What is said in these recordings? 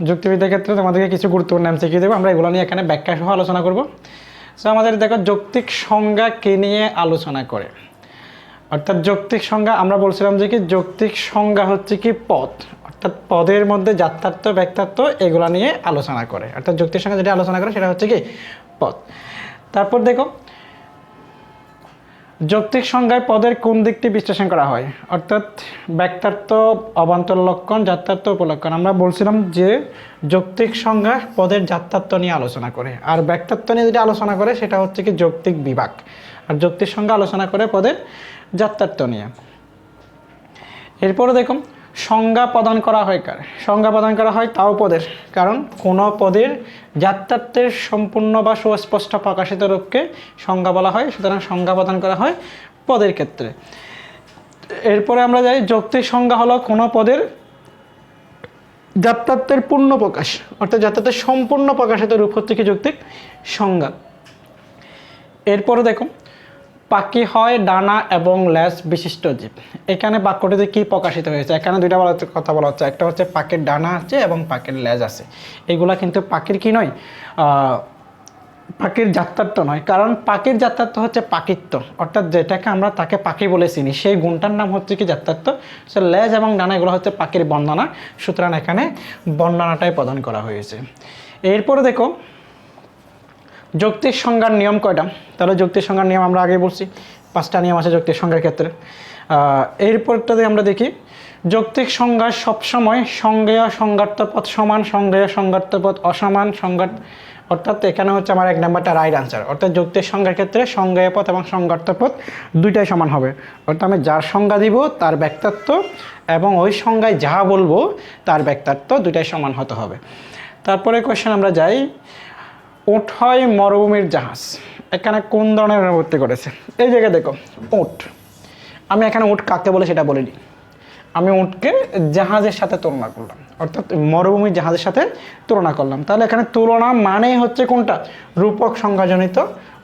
যুক্তিবিদ্যার ক্ষেত্রে তোমাদেরকে কিছু গুরুত্বপূর্ণ এমসিকিউ দেবো, আমরা এগুলো নিয়ে এখানে ব্যাখ্যা সহ আলোচনা করব। সো আমাদের দেখো যৌক্তিক সংজ্ঞা কে নিয়ে আলোচনা করে, অর্থাৎ যৌক্তিক সংজ্ঞা আমরা বলছিলাম যে কি যৌক্তিক সংজ্ঞা হচ্ছে কি পদ, অর্থাৎ পদের মধ্যে জাত্যার্থ ব্যক্তার্থ এগুলো নিয়ে আলোচনা করে, অর্থাৎ যৌক্তিক সংজ্ঞা যেটা আলোচনা করে সেটা হচ্ছে কি পদ। তারপর দেখো যৌক্তিক সংজ্ঞায় পদের কোন দিকটি বিশ্লেষণ করা হয়, অর্থাৎ ব্যক্তার্থ, অবান্তর লক্ষণ, জাত্যার্থ, উপলক্ষণ। আমরা বলছিলাম যে যৌক্তিক সংজ্ঞা পদের জাত্যার্থ নিয়ে আলোচনা করে, আর ব্যক্তার্থ নিয়ে যেটা আলোচনা করে সেটা হচ্ছে কি যৌক্তিক বিভাগ, আর যৌক্তিক সংজ্ঞা আলোচনা করে পদের জাত্যার্থ নিয়ে। এরপরে দেখুন সংজ্ঞা প্রদান করা হয় কার, সংজ্ঞা প্রদান করা হয় তাও পদের, কারণ কোনো পদের জাত্যার্থের সম্পূর্ণ বা সুস্পষ্ট প্রকাশিত রূপকে সংজ্ঞা বলা হয়, সুতরাং সংজ্ঞা প্রদান করা হয় পদের ক্ষেত্রে। এরপরে আমরা যাই যৌক্তিক সংজ্ঞা হলো কোনো পদের জাত্যার্থের পূর্ণ প্রকাশ, অর্থাৎ জাত্যার্থের সম্পূর্ণ প্রকাশিত রূপ হচ্ছে কি যৌক্তিক সংজ্ঞা। এরপরে দেখো পাখি হয় ডানা এবং লেজ বিশিষ্ট জীব। এখানে বাক্যটিতে কি প্রকাশিত হয়েছে, এখানে দুইটা কথা বলা হচ্ছে, একটা হচ্ছে পাখির ডানা আছে এবং পাখির লেজ আছে। এগুলা কিন্তু পাখির কি নয়, পাখির জাত্যার্থ নয়, কারণ পাখির জাত্যার্থ হচ্ছে পাখিত্ব, অর্থাৎ যেটাকে আমরা তাকে পাখি বলে চিনি সেই গুণটার নাম হচ্ছে কি জাত্যার্থ। সে লেজ এবং ডানা এগুলো হচ্ছে পাখির বর্ণনা, সুতরাং এখানে বর্ণনাটাই প্রদান করা হয়েছে। এরপরে দেখো যৌক্তিক সংজ্ঞার নিয়ম কয়টা, তাহলে যৌক্তিক সংজ্ঞার নিয়ম আমরা আগে বলছি 5টা নিয়ম আছে যৌক্তিক সংজ্ঞার ক্ষেত্রে। এরপরটাতে আমরা দেখি যৌক্তিক সংজ্ঞা সবসময় সংজ্ঞেয় সংজ্ঞার্থপদ সমান, সংজ্ঞেয় সংজ্ঞার্থপদ অসমান, অর্থাৎ এখানে হচ্ছে আমার 1 নাম্বারটা রাইট আনসার, অর্থাৎ যৌক্তিক সংজ্ঞার ক্ষেত্রে সংজ্ঞেয় পদ এবং সংজ্ঞার্থপদ দুইটাই সমান হবে, অর্থাৎ আমি যার সংজ্ঞা দিব তার ব্যক্তার্থ এবং ওই সংজ্ঞায় যাহা বলবো তার ব্যক্তার্থ দুইটাই সমান হতে হবে। তারপরে কোয়েশ্চেন আমরা যাই, উট হয় মরুভূমির জাহাজ, এখানে কোন ধরনের অনুবর্তী করেছে। এই জায়গায় দেখো উট, আমি এখানে উট কাকে বলে সেটা বলিনি, আমি উটকে জাহাজের সাথে তুলনা করলাম, অর্থাৎ মরুভূমির জাহাজের সাথে তুলনা করলাম। তাহলে এখানে তুলনা মানেই হচ্ছে কোনটা, রূপক সংজ্ঞাজনিত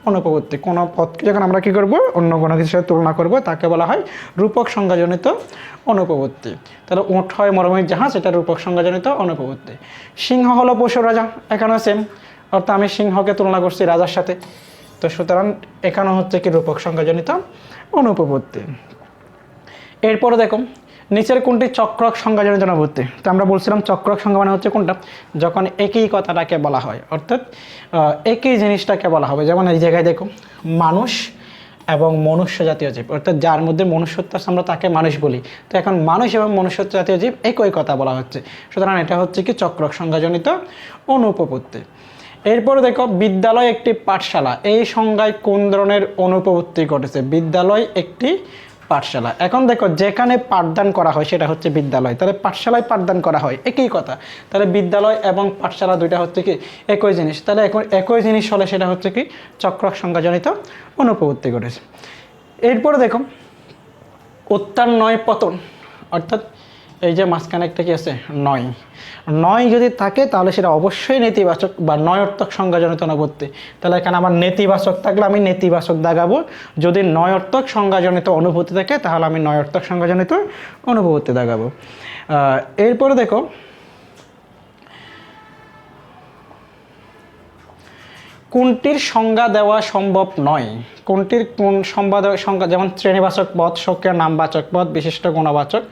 অনুপপত্তি। কোনো পদকে যখন আমরা কি করব অন্য কোনো কিছুর সাথে তুলনা করব তাকে বলা হয় রূপক সংজ্ঞাজনিত অনুপপত্তি। তাহলে উট হয় মরুভূমির জাহাজ, এটা রূপক সংজ্ঞাজনিত অনুপপত্তি। সিংহ হলো পশুর রাজা, এখানেও সেম, অর্থাৎ আমি সিংহকে তুলনা করছি রাজার সাথে, তো সুতরাং এখানেও হচ্ছে কি রূপক সংজ্ঞাজনিত অনুপপত্তি। এরপরে দেখো নিচের কোনটি চক্রক সংজ্ঞাজনিত অনুপপত্তি। তো আমরা বলছিলাম চক্রক সংজ্ঞা মানে হচ্ছে কোনটা, যখন একই কথাটাকে বলা হয়, অর্থাৎ একই জিনিসটাকে বলা হবে। যেমন এই জায়গায় দেখো মানুষ এবং মনুষ্য জাতীয় জীব, অর্থাৎ যার মধ্যে মনুষ্যত্ব আছে আমরা তাকে মানুষ বলি, তো এখন মানুষ এবং মনুষ্যত্ব জাতীয় জীব একই কথা বলা হচ্ছে, সুতরাং এটা হচ্ছে কি চক্রক সংজ্ঞাজনিত অনুপপত্তি। এরপরে দেখো বিদ্যালয় একটি পাঠশালা, এই সংজ্ঞায় কোন ধরনের অনুপপত্তি ঘটেছে, বিদ্যালয় একটি পাঠশালা। এখন দেখো যেখানে পাঠদান করা হয় সেটা হচ্ছে বিদ্যালয়, তাহলে পাঠশালায় পাঠদান করা হয় একই কথা, তাহলে বিদ্যালয় এবং পাঠশালা দুইটা হচ্ছে কি একই জিনিস, তাহলে এখন একই জিনিস হলে সেটা হচ্ছে কি চক্রক সংজ্ঞাজনিত অনুপপত্তি ঘটেছে। এরপরে দেখো উত্থান নয় পতন, অর্থাৎ এই যে মাঝখানে একটা কি আছে নয়, নয় যদি থাকে তাহলে সেটা অবশ্যই নেতিবাচক বা নয়ার্থক সংজ্ঞাজনিত অনুপপত্তি। তাহলে এখানে আমার নেতিবাচক থাকলে আমি নেতিবাচক দাগাবো, যদি নয়ার্থক সংজ্ঞাজনিত অনুভূতি থাকে তাহলে আমি নয়ার্থক সংজ্ঞাজনিত অনুপপত্তি দাগাবো। এরপরে দেখো কোনটির সংজ্ঞা দেওয়া সম্ভব নয়, কোনটির কোন সংজ্ঞা, যেমন শ্রেণীবাচক পদ, স্বকীয় নামবাচক পদ, বিশিষ্ট গুণবাচক,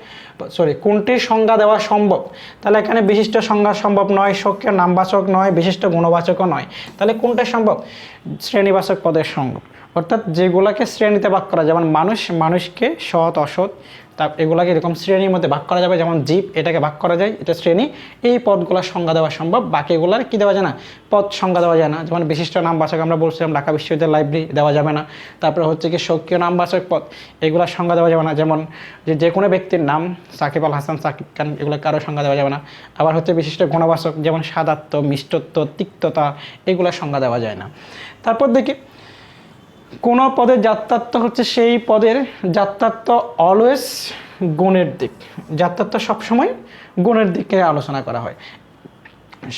কোনটির সংজ্ঞা দেওয়া সম্ভব, তাহলে এখানে বিশিষ্ট সংজ্ঞা সম্ভব নয়, স্বকীয় নামবাচক নয়, বিশিষ্ট গুণবাচকও নয়, তাহলে কোনটা সম্ভব, শ্রেণীবাচক পদের সম্ভব, অর্থাৎ যেগুলাকে শ্রেণীতে ভাগ করা, যেমন মানুষ, মানুষকে সৎ অসৎ তা এগুলাকে এরকম শ্রেণীর মধ্যে ভাগ করা যাবে, যেমন জীব এটাকে ভাগ করা যায়, এটা শ্রেণী, এই পদগুলোর সংজ্ঞা দেওয়া সম্ভব, বাকি এগুলার কি দেওয়া যায় না, পদ সংজ্ঞা দেওয়া যায় না। যেমন বিশিষ্ট নামবাচক আমরা বলছিলাম ঢাকা বিশ্ববিদ্যালয় লাইব্রেরি দেওয়া যাবে না, তারপরে হচ্ছে কি স্বকীয় নামবাচক পদ এগুলোর সংজ্ঞা দেওয়া যাবে না, যেমন যে কোনো ব্যক্তির নাম সাকিব আল হাসান, সাকিব খান, এগুলো কারো সংজ্ঞা দেওয়া যাবে না। আবার হচ্ছে বিশিষ্ট গুণবাচক যেমন সাদাত্ব, মিষ্টত্ব, তিক্ততা এগুলোর সংজ্ঞা দেওয়া যায় না। তারপর দেখি কোনো পদের জাত্যার্থ হচ্ছে সেই পদের জাত্যার্থ অলওয়েজ গুণের দিক, জাত্যার্থ সবসময় গুণের দিকে আলোচনা করা হয়।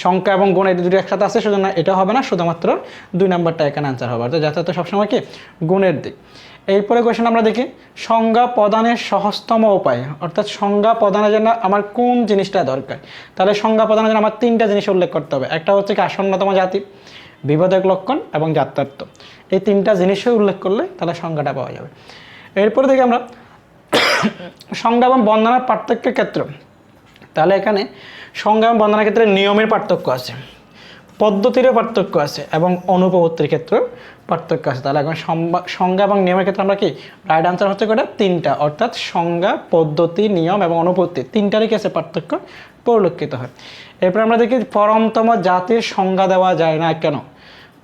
সংখ্যা এবং গুণ এই দুটো একসাথে আছে, সেজন্য এটা হবে না, শুধুমাত্র 2 নাম্বারটা এখানে আনসার হবে, অর্থাৎ জাত্যার্থ সবসময় কি গুণের দিক। এরপরে কোয়েশ্চেন আমরা দেখি সংজ্ঞা প্রদানের সহজতম উপায়, অর্থাৎ সংজ্ঞা প্রদানের জন্য আমার কোন জিনিসটা দরকার। তাহলে সংজ্ঞা প্রদানের জন্য আমার তিনটা জিনিস উল্লেখ করতে হবে। একটা হচ্ছে কি আসন্নতম জাতি, বিবোধক লক্ষণ এবং জাত্যার্থ। এই তিনটা জিনিসই উল্লেখ করলে তাহলে সংজ্ঞাটা পাওয়া যাবে। এরপরে দেখি আমরা সংজ্ঞা এবং বর্ণনার পার্থক্যের ক্ষেত্রে। তাহলে এখানে সংজ্ঞা এবং বর্ণনার ক্ষেত্রে নিয়মের পার্থক্য আছে, পদ্ধতিরও পার্থক্য আছে এবং অনুপপত্তির ক্ষেত্রেও পার্থক্য আছে। তাহলে এখন সংজ্ঞা এবং নিয়মের ক্ষেত্রে আমরা কি রাইট আনসার হচ্ছে কটা? তিনটা, অর্থাৎ সংজ্ঞা, পদ্ধতি, নিয়ম এবং অনুপপত্তি তিনটারই কাছে পার্থক্য পরিলক্ষিত হয়। এরপর আমরা দেখি পরমতম জাতির সংজ্ঞা দেওয়া যায় না কেন?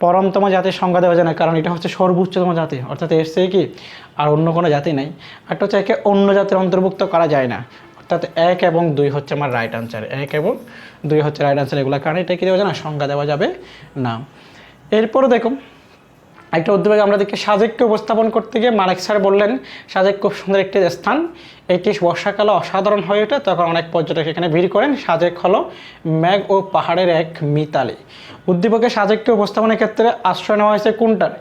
পরমতম জাতির সংজ্ঞা দেওয়া যায় না কারণ এটা হচ্ছে সর্বোচ্চতম জাতি, অর্থাৎ এর চেয়ে কি আর অন্য কোনো জাতি নাই। একটা হচ্ছে একে অন্য জাতির অন্তর্ভুক্ত করা যায় না, অর্থাৎ 1 এবং 2 হচ্ছে আমার রাইট আনসার। 1 এবং 2 হচ্ছে রাইট আনসার, এগুলো কারণে এটা কি দেওয়া যায় না? সংজ্ঞা দেওয়া যাবে না। এরপরে দেখো একটা উদ্দীপকে আমরা দেখি সাজেককে উপস্থাপন করতে গিয়ে মানিক স্যার বললেন সাজেক খুব সুন্দর একটি স্থান, এটি বর্ষাকালে অসাধারণ হয়ে ওঠে, তখন অনেক পর্যটক এখানে ভিড় করেন। সাজেক হলো মেঘ ও পাহাড়ের এক মিতালি। উদ্দীপকে সাজেককে উপস্থাপনের ক্ষেত্রে আশ্রয় নেওয়া হয়েছে কোনটার?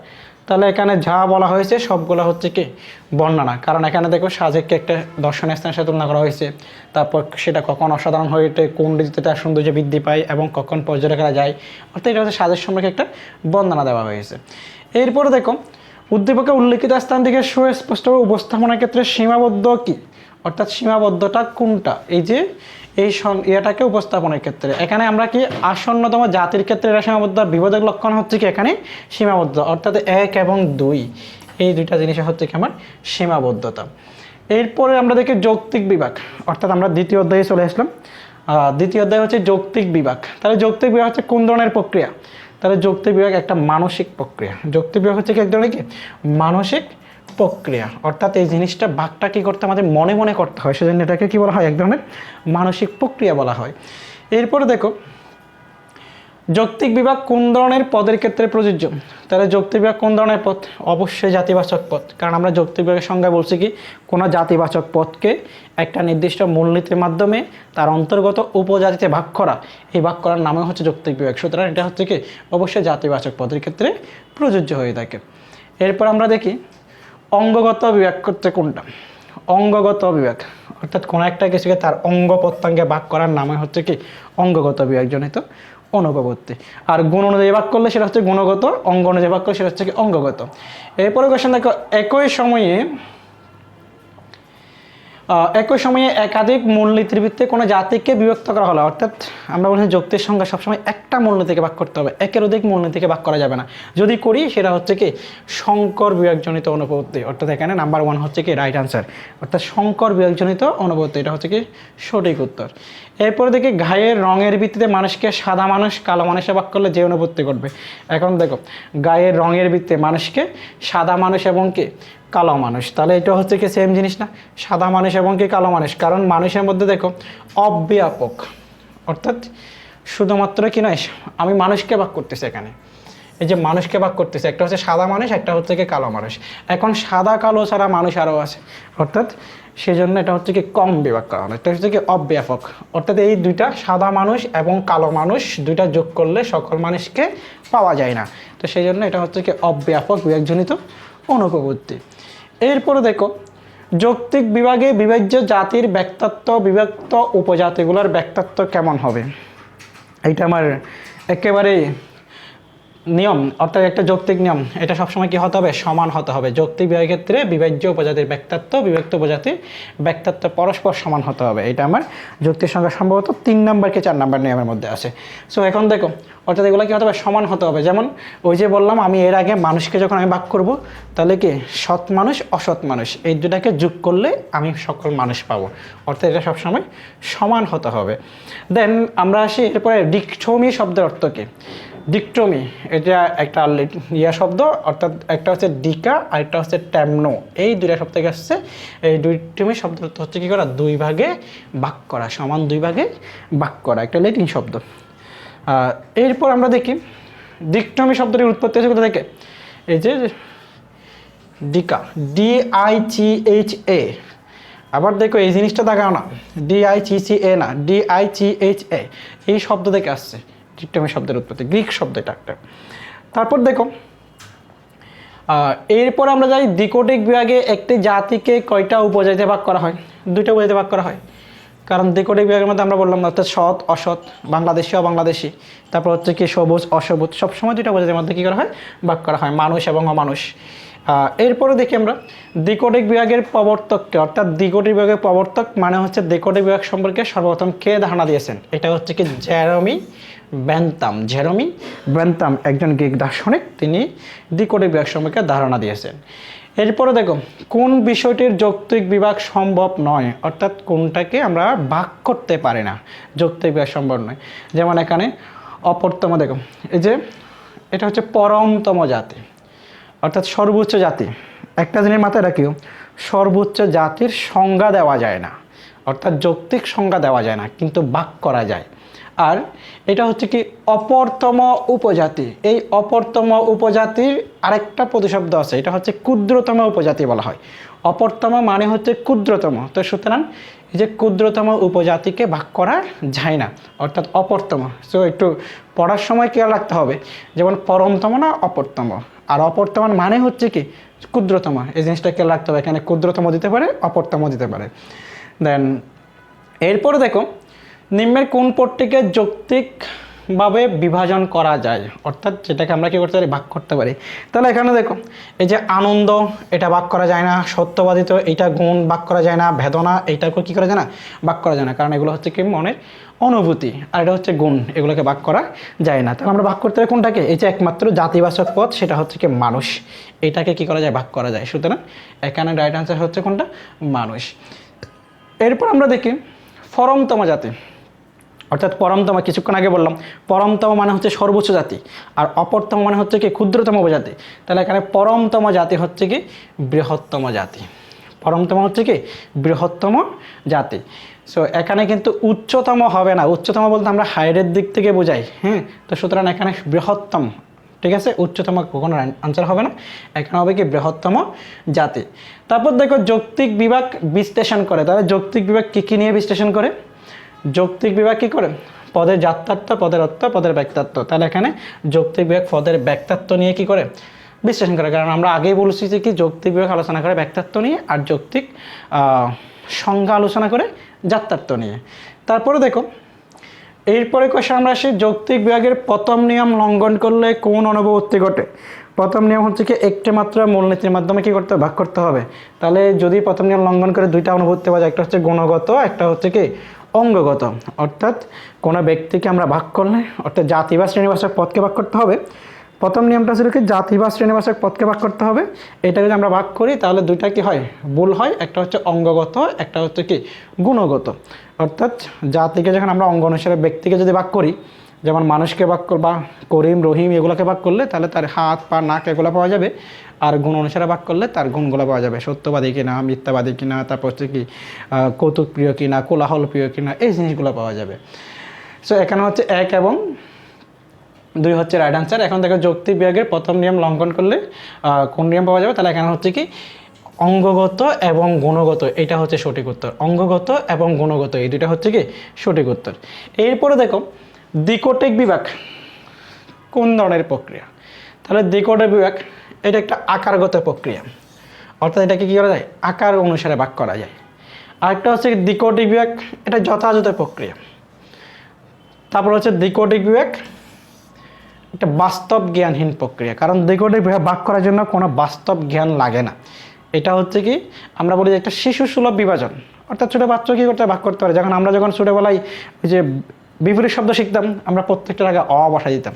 তাহলে এখানে যা বলা হয়েছে সবগুলো হচ্ছে কি বর্ণনা, কারণ এখানে দেখো সাজেককে একটা দর্শনীয় স্থানের সাথে তুলনা করা হয়েছে, তারপর সেটা কখন অসাধারণ হয়ে ওঠে, কোন ঋতুতে তার সৌন্দর্য বৃদ্ধি পায় এবং কখন পর্যটকেরা যায়, অর্থাৎ এটা হচ্ছে সাজেক সম্পর্কে একটা বর্ণনা দেওয়া হয়েছে। এরপরে দেখো উদ্দীপকে উল্লেখিত স্থান থেকে সুস্পষ্ট উপস্থাপনের ক্ষেত্রে সীমাবদ্ধ কি, অর্থাৎ সীমাবদ্ধতা কোনটা? এই যে এই ইয়েটাকে উপস্থাপনের ক্ষেত্রে এখানে আমরা কি আসন্নতম জাতির ক্ষেত্রে এটা সীমাবদ্ধ, বিবোধক লক্ষণ হচ্ছে কি এখানে সীমাবদ্ধ, অর্থাৎ 1 এবং 2 এই দুইটা জিনিস হচ্ছে কি আমার সীমাবদ্ধতা। এরপরে আমরা দেখি যৌক্তিক বিভাগ, অর্থাৎ আমরা দ্বিতীয় অধ্যায়ে চলে আসলাম। দ্বিতীয় অধ্যায় হচ্ছে যৌক্তিক বিভাগ। তাহলে যৌক্তিক বিভাগ হচ্ছে কোন ধরনের প্রক্রিয়া? তাহলে যৌক্তিক বিভাগ একটা মানসিক প্রক্রিয়া। যৌক্তিক বিভাগ হচ্ছে কি এক ধরনের কি মানসিক প্রক্রিয়া, অর্থাৎ এই জিনিসটা ভাগটা কী করতে আমাদের মনে মনে করতে হয়, সেজন্য এটাকে কী বলা হয়? এক ধরনের মানসিক প্রক্রিয়া বলা হয়। এরপরে দেখো যৌক্তিক বিভাগ কোন ধরনের পদের ক্ষেত্রে প্রযোজ্য? তাহলে যৌক্তিক বিভাগ কোন ধরনের পদ? অবশ্যই জাতিবাচক পদ, কারণ আমরা যৌক্তিক বিভাগের সংজ্ঞা বলছি কি কোনো জাতিবাচক পদকে একটা নির্দিষ্ট মূলনীতির মাধ্যমে তার অন্তর্গত উপজাতিতে ভাগ করা, এই ভাগ করার নামে হচ্ছে যৌক্তিক বিভাগ। সুতরাং এটা হচ্ছে কি অবশ্যই জাতিবাচক পদের ক্ষেত্রে প্রযোজ্য হয়ে থাকে। এরপর আমরা দেখি অঙ্গগত বিভাগ করতে কোনটা? অঙ্গগত বিভাগ, অর্থাৎ কোনো একটা কিছুকে তার অঙ্গ প্রত্যঙ্গে ভাগ করার নামে হচ্ছে কি অঙ্গগত বিভাগ জনিত অনুপপত্তি। আর গুণ অনুযায়ী ভাগ করলে সেটা হচ্ছে গুণগত, অঙ্গ অনুযায়ী ভাগ করলে সেটা হচ্ছে কি অঙ্গগত। এরপরে কোয়েশ্চেন দেখো একই সময়ে একাধিক মূলনীতির ভিত্তিতে কোনো জাতিকে বিভক্ত করা হলো, অর্থাৎ আমরা বলছি যৌক্তিক সংজ্ঞা সবসময় একটা মূলনীতিকে ভাগ করতে হবে, একের অধিক মূলনীতিকে ভাগ করা যাবে না। যদি করি সেটা হচ্ছে কি সংকর বিভাগজনিত অনুপপত্তি, অর্থাৎ এখানে নাম্বার 1 হচ্ছে কি রাইট আনসার, অর্থাৎ সংকর বিভাগজনিত অনুপপত্তি, এটা হচ্ছে কি সঠিক উত্তর। এরপরে দেখি গায়ের রঙের ভিত্তিতে মানুষকে সাদা মানুষ কালো মানুষে ভাগ করলে যে অনুপপত্তি ঘটবে। এখন দেখো গায়ের রঙের ভিত্তিতে মানুষকে সাদা মানুষ এবং কি কালো মানুষ, তাহলে এটা হচ্ছে কি সেম জিনিস না, সাদা মানুষ এবং কি কালো মানুষ, কারণ মানুষের মধ্যে দেখো অব্যাপক, অর্থাৎ শুধুমাত্র কি নয় আমি মানুষকে ভাগ করতেছি, এখানে এই যে মানুষকে ভাগ করতেছে একটা হচ্ছে সাদা মানুষ, একটা হচ্ছে কি কালো মানুষ। এখন সাদা কালো ছাড়া মানুষ আরও আছে, অর্থাৎ সেই জন্য এটা হচ্ছে কি কম বিভাগ করা হয়, এটা হচ্ছে কি অব্যাপক, অর্থাৎ এই দুইটা সাদা মানুষ এবং কালো মানুষ দুইটা যোগ করলে সকল মানুষকে পাওয়া যায় না, তো সেই জন্য এটা হচ্ছে কি অব্যাপক বিভাগজনিত অনুপপত্তি। এরপরে দেখো যৌক্তিক বিভাগে বিভাজ্য জাতির ব্যক্তত্ব, বিভক্ত উপজাতিগুলোর ব্যক্তত্ব কেমন হবে? এইটা আমার একেবারে নিয়ম, অর্থাৎ একটা যৌক্তিক নিয়ম, এটা সবসময় কি হতে হবে? সমান হতে হবে। যৌক্তিক বিভাগের ক্ষেত্রে বিভাজ্য উপজাতির ব্যক্তত্ব, বিভক্ত উপজাতির ব্যক্তত্ব পরস্পর সমান হতে হবে। এটা আমার যৌক্তিক সংখ্যা সম্ভবত 3 নাম্বার কি 4 নাম্বার নিয়মের মধ্যে আছে। সো এখন দেখো অর্থাৎ এগুলো কী হতে হবে? সমান হতে হবে। যেমন ওই যে বললাম আমি এর আগে মানুষকে যখন আমি ভাগ করব তাহলে কি সৎ মানুষ অসৎ মানুষ এই দুটাকে যোগ করলে আমি সকল মানুষ পাবো, অর্থাৎ এটা সবসময় সমান হতে হবে। দেন আমরা আসি এরপরে ডিকটমি শব্দের অর্থ কী? ডিকটমি এটা একটা শব্দ, অর্থাৎ একটা হচ্ছে ডিকা আর একটা হচ্ছে ট্যামনো, এই দুইটা শব্দ থেকে আসছে। এই ডিকটমি শব্দের অর্থ হচ্ছে কী করা? 2 ভাগে ভাগ করা, সমান 2 ভাগে ভাগ করা, একটা ল্যাটিন শব্দ। এরপর আমরা দেখি ডিকটমি শব্দটির উৎপত্তি হচ্ছে কোথা থেকে? এই যে ডিকা, DICHA, আবার দেখো এই জিনিসটা দেখাও না, DICCA না, DICHA, এই শব্দ থেকে আসছে ডিকটমি শব্দের উৎপত্তি, গ্রিক শব্দ এটা একটা। তারপর দেখো এরপর আমরা যাই দ্বিকোটিক বিভাগে একটি জাতিকে কয়টা উপজাতিতে ভাগ করা হয়? দুইটা উপজাতিতে ভাগ করা হয়। কারণ দ্বিকোটিক বিভাগের মধ্যে আমরা বললাম অর্থাৎ সৎ অসৎ, বাংলাদেশি অবাংলাদেশি, তারপর হচ্ছে কি সবুজ অসবুজ, সবসময় দুইটা উপজাতির মধ্যে কী করা হয়? ভাগ করা হয়, মানুষ এবং অমানুষ। এরপরে দেখি আমরা দ্বিকোটিক বিভাগের প্রবর্তককে, অর্থাৎ দ্বিকোটিক বিভাগের প্রবর্তক মানে হচ্ছে দ্বিকোটিক বিভাগ সম্পর্কে সর্বপ্রথম কে ধারণা দিয়েছেন? এটা হচ্ছে কি জেরেমি বেন্থাম। জেরেমি বেন্থাম একজন গ্রিক দার্শনিক, তিনি দ্বিকোটিক বিভাগ সম্পর্কে ধারণা দিয়েছেন। এরপরে দেখো কোন বিষয়টির যৌক্তিক বিভাগ সম্ভব নয়, অর্থাৎ কোনটাকে আমরা ভাগ করতে পারি না, যৌক্তিক বিভাগ সম্ভব নয়। যেমন এখানে অপরতম, দেখো এই যে এটা হচ্ছে পরমতম জাতি, অর্থাৎ সর্বোচ্চ জাতি। একটা জিনিস মাথায় রাখিও, সর্বোচ্চ জাতির সংজ্ঞা দেওয়া যায় না, অর্থাৎ যৌক্তিক সংজ্ঞা দেওয়া যায় না, কিন্তু ভাগ করা যায়। আর এটা হচ্ছে কি অপরতম উপজাতি। এই অপরতম উপজাতির আরেকটা প্রতিশব্দ আছে, এটা হচ্ছে ক্ষুদ্রতম উপজাতি বলা হয়। অপরতম মানে হচ্ছে ক্ষুদ্রতম, তো সুতরাং এই যে ক্ষুদ্রতম উপজাতিকে ভাগ করা যায় না, অর্থাৎ অপরতম। সো একটু পড়ার সময় খেয়াল রাখতে হবে, যেমন পরমতম না অপরতম। আর অপরতম মানে হচ্ছে কি ক্ষুদ্রতম, এই জিনিসটা খেয়াল রাখতে হবে। এখানে ক্ষুদ্রতম দিতে পারে, অপরতম দিতে পারে। দেন এরপরে দেখো নিম্নের কোন পদটিকে যৌক্তিকভাবে বিভাজন করা যায়, অর্থাৎ যেটাকে আমরা কী করতে পারি? ভাগ করতে পারি। তাহলে এখানে দেখো এই যে আনন্দ, এটা ভাগ করা যায় না। সত্যবাদিত, এইটা গুণ, ভাগ করা যায় না। বেদনা, এইটাকে কী করা যায় না? ভাগ করা যায় না, কারণ এগুলো হচ্ছে কি মনের অনুভূতি, আর এটা হচ্ছে গুণ, এগুলোকে ভাগ করা যায় না। তাহলে আমরা ভাগ করতে পারি কোনটাকে? এই যে একমাত্র জাতিবাচক পদ, সেটা হচ্ছে কি মানুষ, এটাকে কী করা যায়? ভাগ করা যায়। সুতরাং এখানে রাইট আনসার হচ্ছে কোনটা? মানুষ। এরপর আমরা দেখি পরমতম জাতি, অর্থাৎ পরমতম, কিছুক্ষণ আগে বললাম পরমতম মানে হচ্ছে সর্বোচ্চ জাতি, আর অপরতম মানে হচ্ছে কি ক্ষুদ্রতম উপজাতি। তাহলে এখানে পরমতম জাতি হচ্ছে কি বৃহত্তম জাতি। পরমতম হচ্ছে কি বৃহত্তম জাতি। সো এখানে কিন্তু উচ্চতম হবে না, উচ্চতম বলতে আমরা হাইটের দিক থেকে বোঝাই, হ্যাঁ। তো সুতরাং এখানে বৃহত্তম, ঠিক আছে, উচ্চতম কোনো আনসার হবে না, এখানে হবে কি বৃহত্তম জাতি। তারপর দেখো যৌক্তিক বিভাগ বিশ্লেষণ করে, তাহলে যৌক্তিক বিভাগ কী কী নিয়ে বিশ্লেষণ করে? যৌক্তিক বিভাগ কী করে? পদের জাত্যার্থ, পদের অর্থ, পদের ব্যক্তার্থ। তাহলে এখানে যৌক্তিক বিভাগ পদের ব্যক্তার্থ নিয়ে কী করে? বিশ্লেষণ করে। কারণ আমরা আগেই বলেছি যে কি যৌক্তিক বিভাগ আলোচনা করে ব্যক্তার্থ নিয়ে, আর যৌক্তিক সংজ্ঞা আলোচনা করে জাত্যার্থ নিয়ে। তারপরে দেখো এরপরে কোশ্চেন আমরা আসি যৌক্তিক বিভাগের প্রথম নিয়ম লঙ্ঘন করলে কোন অনুপপত্তি ঘটে? প্রথম নিয়ম হচ্ছে কি একটি মাত্র মূলনীতির মাধ্যমে কী করতে হবে? ভাগ করতে হবে। তাহলে যদি প্রথম নিয়ম লঙ্ঘন করে দুইটা অনুপপত্তি পাওয়া যায়, একটা হচ্ছে গুণগত, একটা হচ্ছে কি অঙ্গগত। অর্থাৎ কোনো ব্যক্তিকে আমরা ভাগ করলে, অর্থাৎ জাতি বা শ্রেণীবাচক পদকে ভাগ করতে হবে। প্রথম নিয়মটা ছিল কি জাতি বা শ্রেণীবাচক পদকে ভাগ করতে হবে। এটা যদি আমরা ভাগ করি তাহলে দুইটা কি হয়? ভুল হয়। একটা হচ্ছে অঙ্গগত, একটা হচ্ছে কি গুণগত। অর্থাৎ জাতিকে যখন আমরা অঙ্গ অনুসারে ব্যক্তিকে যদি ভাগ করি, যেমন মানুষকে ভাগ বা করিম রহিম এগুলোকে ভাগ করলে তাহলে তার হাত পা নাক এগুলো পাওয়া যাবে, আর গুণ অনুসারে ভাগ করলে তার গুণগুলো পাওয়া যাবে, সত্যবাদী কিনা, মিথ্যাবাদী কিনা, তারপর হচ্ছে কি কৌতুক প্রিয় কিনা, কোলাহল প্রিয় কিনা, এই জিনিসগুলো পাওয়া যাবে। সো এখানে হচ্ছে 1 এবং 2 হচ্ছে রাইট আনসার। এখন দেখো যৌক্তিক বিভাগের প্রথম নিয়ম লঙ্ঘন করলে কোন নিয়ম পাওয়া যাবে? তাহলে এখানে হচ্ছে কি অঙ্গগত এবং গুণগত, এটা হচ্ছে সঠিক উত্তর। অঙ্গগত এবং গুণগত এই দুইটা হচ্ছে কি সঠিক উত্তর। এরপরে দেখো দ্বিকোটিক বিভাগ কোন ধরনের প্রক্রিয়া? তাহলে দ্বিকোটিক বিভাগ এটা একটা আকারগত প্রক্রিয়া, অর্থাৎ এটাকে কী করা যায়? আকার অনুসারে ভাগ করা যায়। আরেকটা হচ্ছে দ্বিকোটিক বিভাগ, এটা যথাযথ প্রক্রিয়া। তারপর হচ্ছে দ্বিকোটিক বিভাগ একটা বাস্তব জ্ঞানহীন প্রক্রিয়া, কারণ দ্বিকোটিক বিভাগ ভাগ করার জন্য কোনো বাস্তব জ্ঞান লাগে না। এটা হচ্ছে কি আমরা বলি যে একটা শিশু সুলভ বিভাজন, অর্থাৎ ছোটো বাচ্চা কী করতে ভাগ করতে পারে। যখন আমরা ছোটোবেলায় ওই যে বিপরীত শব্দ শিখতাম, আমরা প্রত্যেকটার আগে অ বসা দিতাম,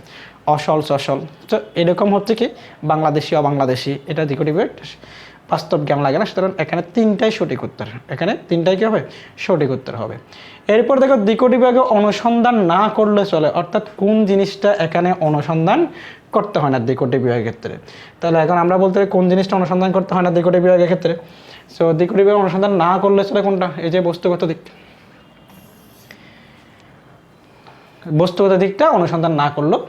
অসল সসল। তো এরকম হচ্ছে কি বাংলাদেশি অবাংলাদেশি, এটা দ্বিকোটিক বিভাগ বাস্তব জ্ঞান লাগে না। সুতরাং এখানে 3টাই সঠিক উত্তর, এখানে 3টাই কী হবে? সঠিক উত্তর হবে। এরপর দেখো দ্বিকোটিক বিভাগে অনুসন্ধান না করলে চলে, অর্থাৎ কোন জিনিসটা এখানে অনুসন্ধান করতে হয় না দ্বিকোটিক বিভাগের ক্ষেত্রে। তাহলে এখন আমরা বলতে পারি কোন জিনিসটা অনুসন্ধান করতে হয় না দ্বিকোটিক বিভাগের ক্ষেত্রে। সো দ্বিকোটিক বিভাগ অনুসন্ধান না করলে চলে কোনটা? এই যে বস্তুগত দিক, বস্তুগত দিকটা অনুসন্ধান না করলেও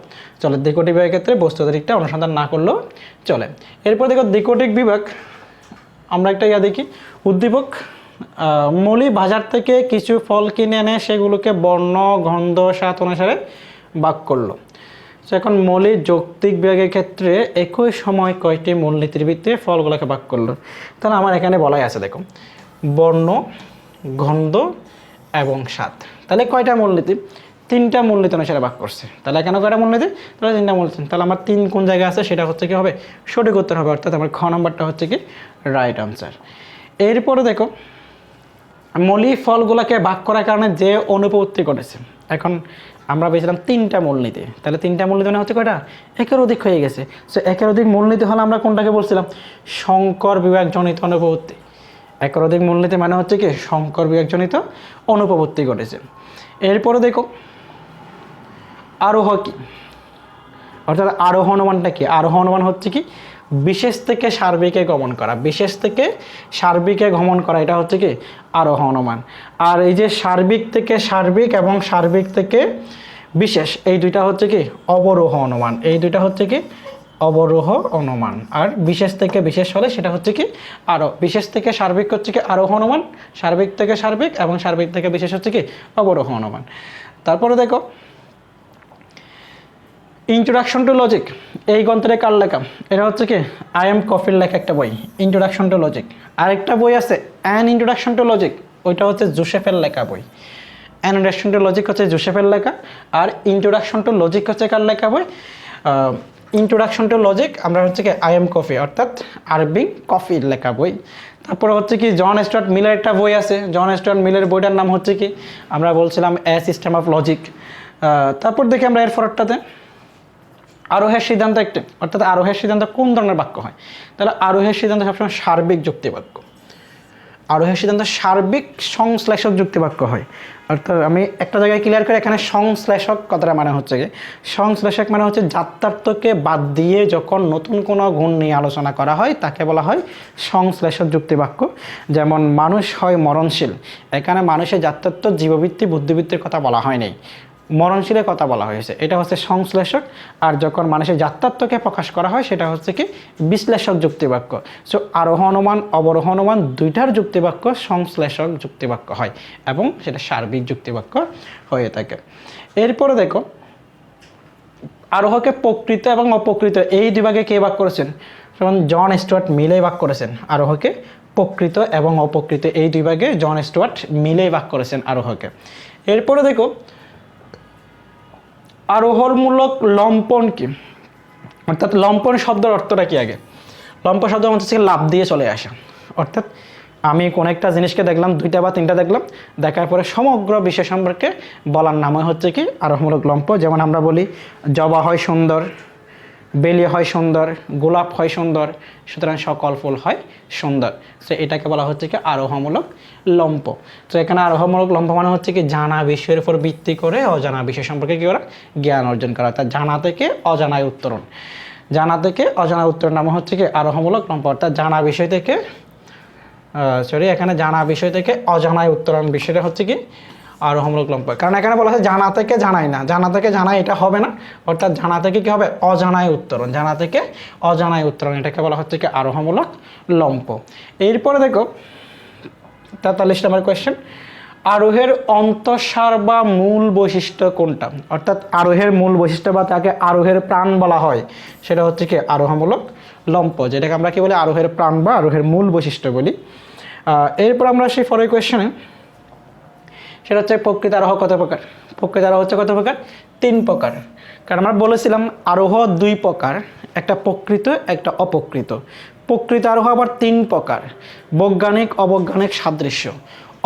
চলে। দ্বিকোটিক বিভাগের ক্ষেত্রে বস্তুগত দিকটা অনুসন্ধান না করলেও চলে। এরপর দেখো দ্বিকোটিক বিভাগ আমরা একটা দেখি, উদ্দীপক মৌলি বাজার থেকে কিছু ফল কিনে এনে সেগুলোকে বর্ণ গন্ধ স্বাদ অনুসারে ভাগ করলো। তো এখন মৌলিক যৌক্তিক বিভাগের ক্ষেত্রে একই সময় কয়টি মূলনীতির ভিত্তিতে ফলগুলোকে ভাগ করলো, তাহলে আমার এখানে বলাই আছে দেখো বর্ণ, গন্ধ এবং স্বাদ। তাহলে কয়টা মূলনীতি? 3টা মূলনীতি অনুসারে ভাগ করছে। তাহলে এখানে কয়টা মূলনীতি? তাহলে 3টা মূলনীতি। তাহলে আমার 3 কোন জায়গায় আছে সেটা হচ্ছে কি হবে সঠিক উত্তর হবে, অর্থাৎ আমার খ নম্বরটা হচ্ছে কি রাইট আনসার। এরপরে দেখো মৌলিক ফলগুলোকে ভাগ করার কারণে যে অনুপপত্তি ঘটেছে, এখন আমরা পেয়েছিলাম 3টা মূলনীতি, তাহলে 3টা মূলনীতি মানে হচ্ছে কয়টা? একের অধিক হয়ে গেছে। সো একের অধিক মূলনীতি হলে আমরা কোনটাকে বলছিলাম? সংকর বিভাগজনিত অনুপপত্তি। একের অধিক মূলনীতি মানে হচ্ছে কি সংকর বিভাগজনিত অনুপপত্তি ঘটেছে। এরপরে দেখো আরোহ কি, অর্থাৎ আরোহ অনুমানটা কি? আরোহ অনুমান হচ্ছে কি বিশেষ থেকে সার্বিকে গমন করা, বিশেষ থেকে সার্বিকে গমন করা, এটা হচ্ছে কি আরোহ অনুমান। আর এই যে সার্বিক থেকে সার্বিক এবং সার্বিক থেকে বিশেষ, এই দুইটা হচ্ছে কি অবরোহ অনুমান, এই দুইটা হচ্ছে কি অবরোহ অনুমান। আর বিশেষ থেকে বিশেষ হলে সেটা হচ্ছে কি আরো, বিশেষ থেকে সার্বিক হচ্ছে কি আরোহ অনুমান, সার্বিক থেকে সার্বিক এবং সার্বিক থেকে বিশেষ হচ্ছে কি অবরোহ অনুমান। তারপরে দেখো ইন্ট্রোডাকশন টু লজিক, এই গ্রন্থটা কার লেখা? এটা হচ্ছে কি আই.এম. কফির লেখা একটা বই, ইন্ট্রোডাকশন টু লজিক। আরেকটা বই আছে অ্যান ইন্ট্রোডাকশন টু লজিক, ওইটা হচ্ছে জোসেফের লেখা বই। অ্যান ইন্ট্রোডাকশন টু লজিক হচ্ছে জোসেফের লেখা, আর ইন্ট্রোডাকশন টু লজিক হচ্ছে কার লেখা বই? ইন্ট্রোডাকশন টু লজিক আমরা হচ্ছে কি আই.এম. কফি অর্থাৎ আরবিং কফির লেখা বই। তারপরে হচ্ছে কি জন স্টুয়ার্ট মিলের একটা বই আছে, জন স্টুয়ার্ট মিলের বইটার নাম হচ্ছে কি আমরা বলছিলাম এ সিস্টেম অফ লজিক। তারপর দেখি আমরা এর পরেরটাতে আরোহের সিদ্ধান্ত একটি, অর্থাৎ আরোহের সিদ্ধান্ত কোন ধরনের বাক্য হয়? তাহলে আরোহের সিদ্ধান্ত সবসময় সার্বিক যুক্তি বাক্য, আরোহের সিদ্ধান্ত সার্বিক সংশ্লেষক যুক্তি বাক্য হয়। অর্থাৎ আমি একটা জায়গায় ক্লিয়ার করে, এখানে সংশ্লেষক কথাটা মানে হচ্ছে কি সংশ্লেষক মানে হচ্ছে যাত্রার্থকে বাদ দিয়ে যখন নতুন কোনো গুণ নিয়ে আলোচনা করা হয় তাকে বলা হয় সংশ্লেষক যুক্তি বাক্য। যেমন মানুষ হয় মরণশীল, এখানে মানুষের যাত্রার্থ জীববৃত্তি বুদ্ধিবৃত্তির কথা বলা হয়নি, মরণশীলের কথা বলা হয়েছে, এটা হচ্ছে সংশ্লেষক। আর যখন মানুষের যাত্রাত্বকে প্রকাশ করা হয় সেটা হচ্ছে কি বিশ্লেষক যুক্তিবাক্য। সো আরোহ অনুমান অবরোহ অনুমান দুইটার যুক্তিবাক্য সংশ্লেষক যুক্তিবাক্য হয় এবং সেটা সার্বিক যুক্তিবাক্য হয়ে থাকে। এরপরে দেখো আরোহকে প্রকৃত এবং অপ্রকৃত এই দুই ভাগে কে ভাগ করেছেন? যেমন জন স্টুয়ার্ট মিলে ভাগ করেছেন আরোহকে প্রকৃত এবং অপ্রকৃত এই দুই ভাগে, জন স্টুয়ার্ট মিলে ভাগ করেছেন আরোহকে। এরপরে দেখো আরোহমূলক লম্পন কি, অর্থাৎ লম্পন শব্দের অর্থটা কি? আগে লম্পন শব্দ হচ্ছে লাভ দিয়ে চলে আসা, অর্থাৎ আমি কোন একটা জিনিসকে দেখলাম, 2টা বা 3টা দেখলাম, দেখার পরে সমগ্র বিষয় সম্পর্কে বলার নামই হচ্ছে কি আরোহমূলক লম্প। যেমন আমরা বলি জবা হয় সুন্দর, বেলি হয় সুন্দর, গোলাপ হয় সুন্দর, সুতরাং সকল ফুল হয় সুন্দর। তো এটাকে বলা হচ্ছে কি আরোহমূলক লম্প। তো এখানে আরোহমূলক লম্প মানে হচ্ছে কি জানা বিষয়ের উপর ভিত্তি করে অজানা বিষয় সম্পর্কে কি করা জ্ঞান অর্জন করা, অর্থাৎ জানা থেকে অজানায় উত্তরণ, জানা থেকে অজানায় উত্তরণ নাম হচ্ছে কি আরোহমূলক লম্প। অর্থাৎ জানা বিষয় থেকে এখানে জানা বিষয় থেকে অজানায় উত্তরণ বিষয়টা হচ্ছে কি আরোহমূলক লম্প। কারণ এখানে বলা হচ্ছে জানা থেকে জানাই না, জানা থেকে জানাই এটা হবে না, অর্থাৎ জানা থেকে কি হবে অজানায় উত্তরণ, জানা থেকে অজানায় উত্তরণ, এটাকে বলা হচ্ছে কি আরোহমূলক লম্প। এরপরে দেখো 43 নম্বর কোয়েশ্চেন, আরোহের অন্তঃসার বা মূল বৈশিষ্ট্য কোনটা? অর্থাৎ আরোহের মূল বৈশিষ্ট্য বা তাকে আরোহের প্রাণ বলা হয়, সেটা হচ্ছে কি আরোহমূলক লম্প, যেটাকে আমরা কি বলি আরোহের প্রাণ বা আরোহের মূল বৈশিষ্ট্য বলি। এরপর আমরা সেই পরের কোয়েশ্চেনে, সেটা হচ্ছে প্রকৃত আরোহ কত প্রকার? প্রকৃত আরোহ হচ্ছে কত প্রকার? 3 প্রকার। কারণ আমরা বলেছিলাম আরোহ 2 প্রকার, একটা প্রকৃত একটা অপ্রকৃত। প্রকৃত আরোহ আবার 3 প্রকার, বৈজ্ঞানিক অবৈজ্ঞানিক সাদৃশ্য।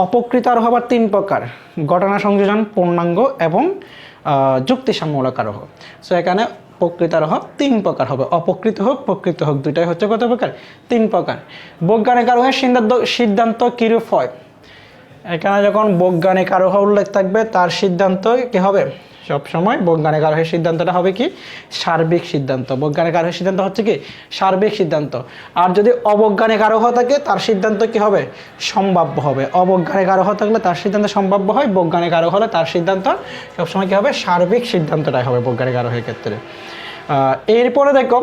অপ্রকৃত আরোহ আবার 3 প্রকার, ঘটনা সংযোজন, পূর্ণাঙ্গ এবং যুক্তিসম্মূলক আরোহ। সো এখানে প্রকৃত আরোহ 3 প্রকার হবে, অপ্রকৃত হোক প্রকৃত হোক দুইটাই হচ্ছে কত প্রকার? 3 প্রকার। বৈজ্ঞানিক আরোহের সিদ্ধান্ত কিরূপ হয়? এখানে যখন বৈজ্ঞানিক আরোহ উল্লেখ থাকবে তার সিদ্ধান্ত কি হবে? সবসময় বৈজ্ঞানিক আরোহের সিদ্ধান্তটা হবে কি সার্বিক সিদ্ধান্ত। বৈজ্ঞানিক আরোহের সিদ্ধান্ত হচ্ছে কি সার্বিক সিদ্ধান্ত। আর যদি অবৈজ্ঞানিক আরোহ থাকে তার সিদ্ধান্ত কি হবে? সম্ভাব্য হবে। অবৈজ্ঞানিক আরোহ থাকলে তার সিদ্ধান্ত সম্ভাব্য হয়, বৈজ্ঞানিক আরোহ হলে তার সিদ্ধান্ত সবসময় কি হবে? সার্বিক সিদ্ধান্তটাই হবে বৈজ্ঞানিক আরোহের ক্ষেত্রে। এরপরে দেখো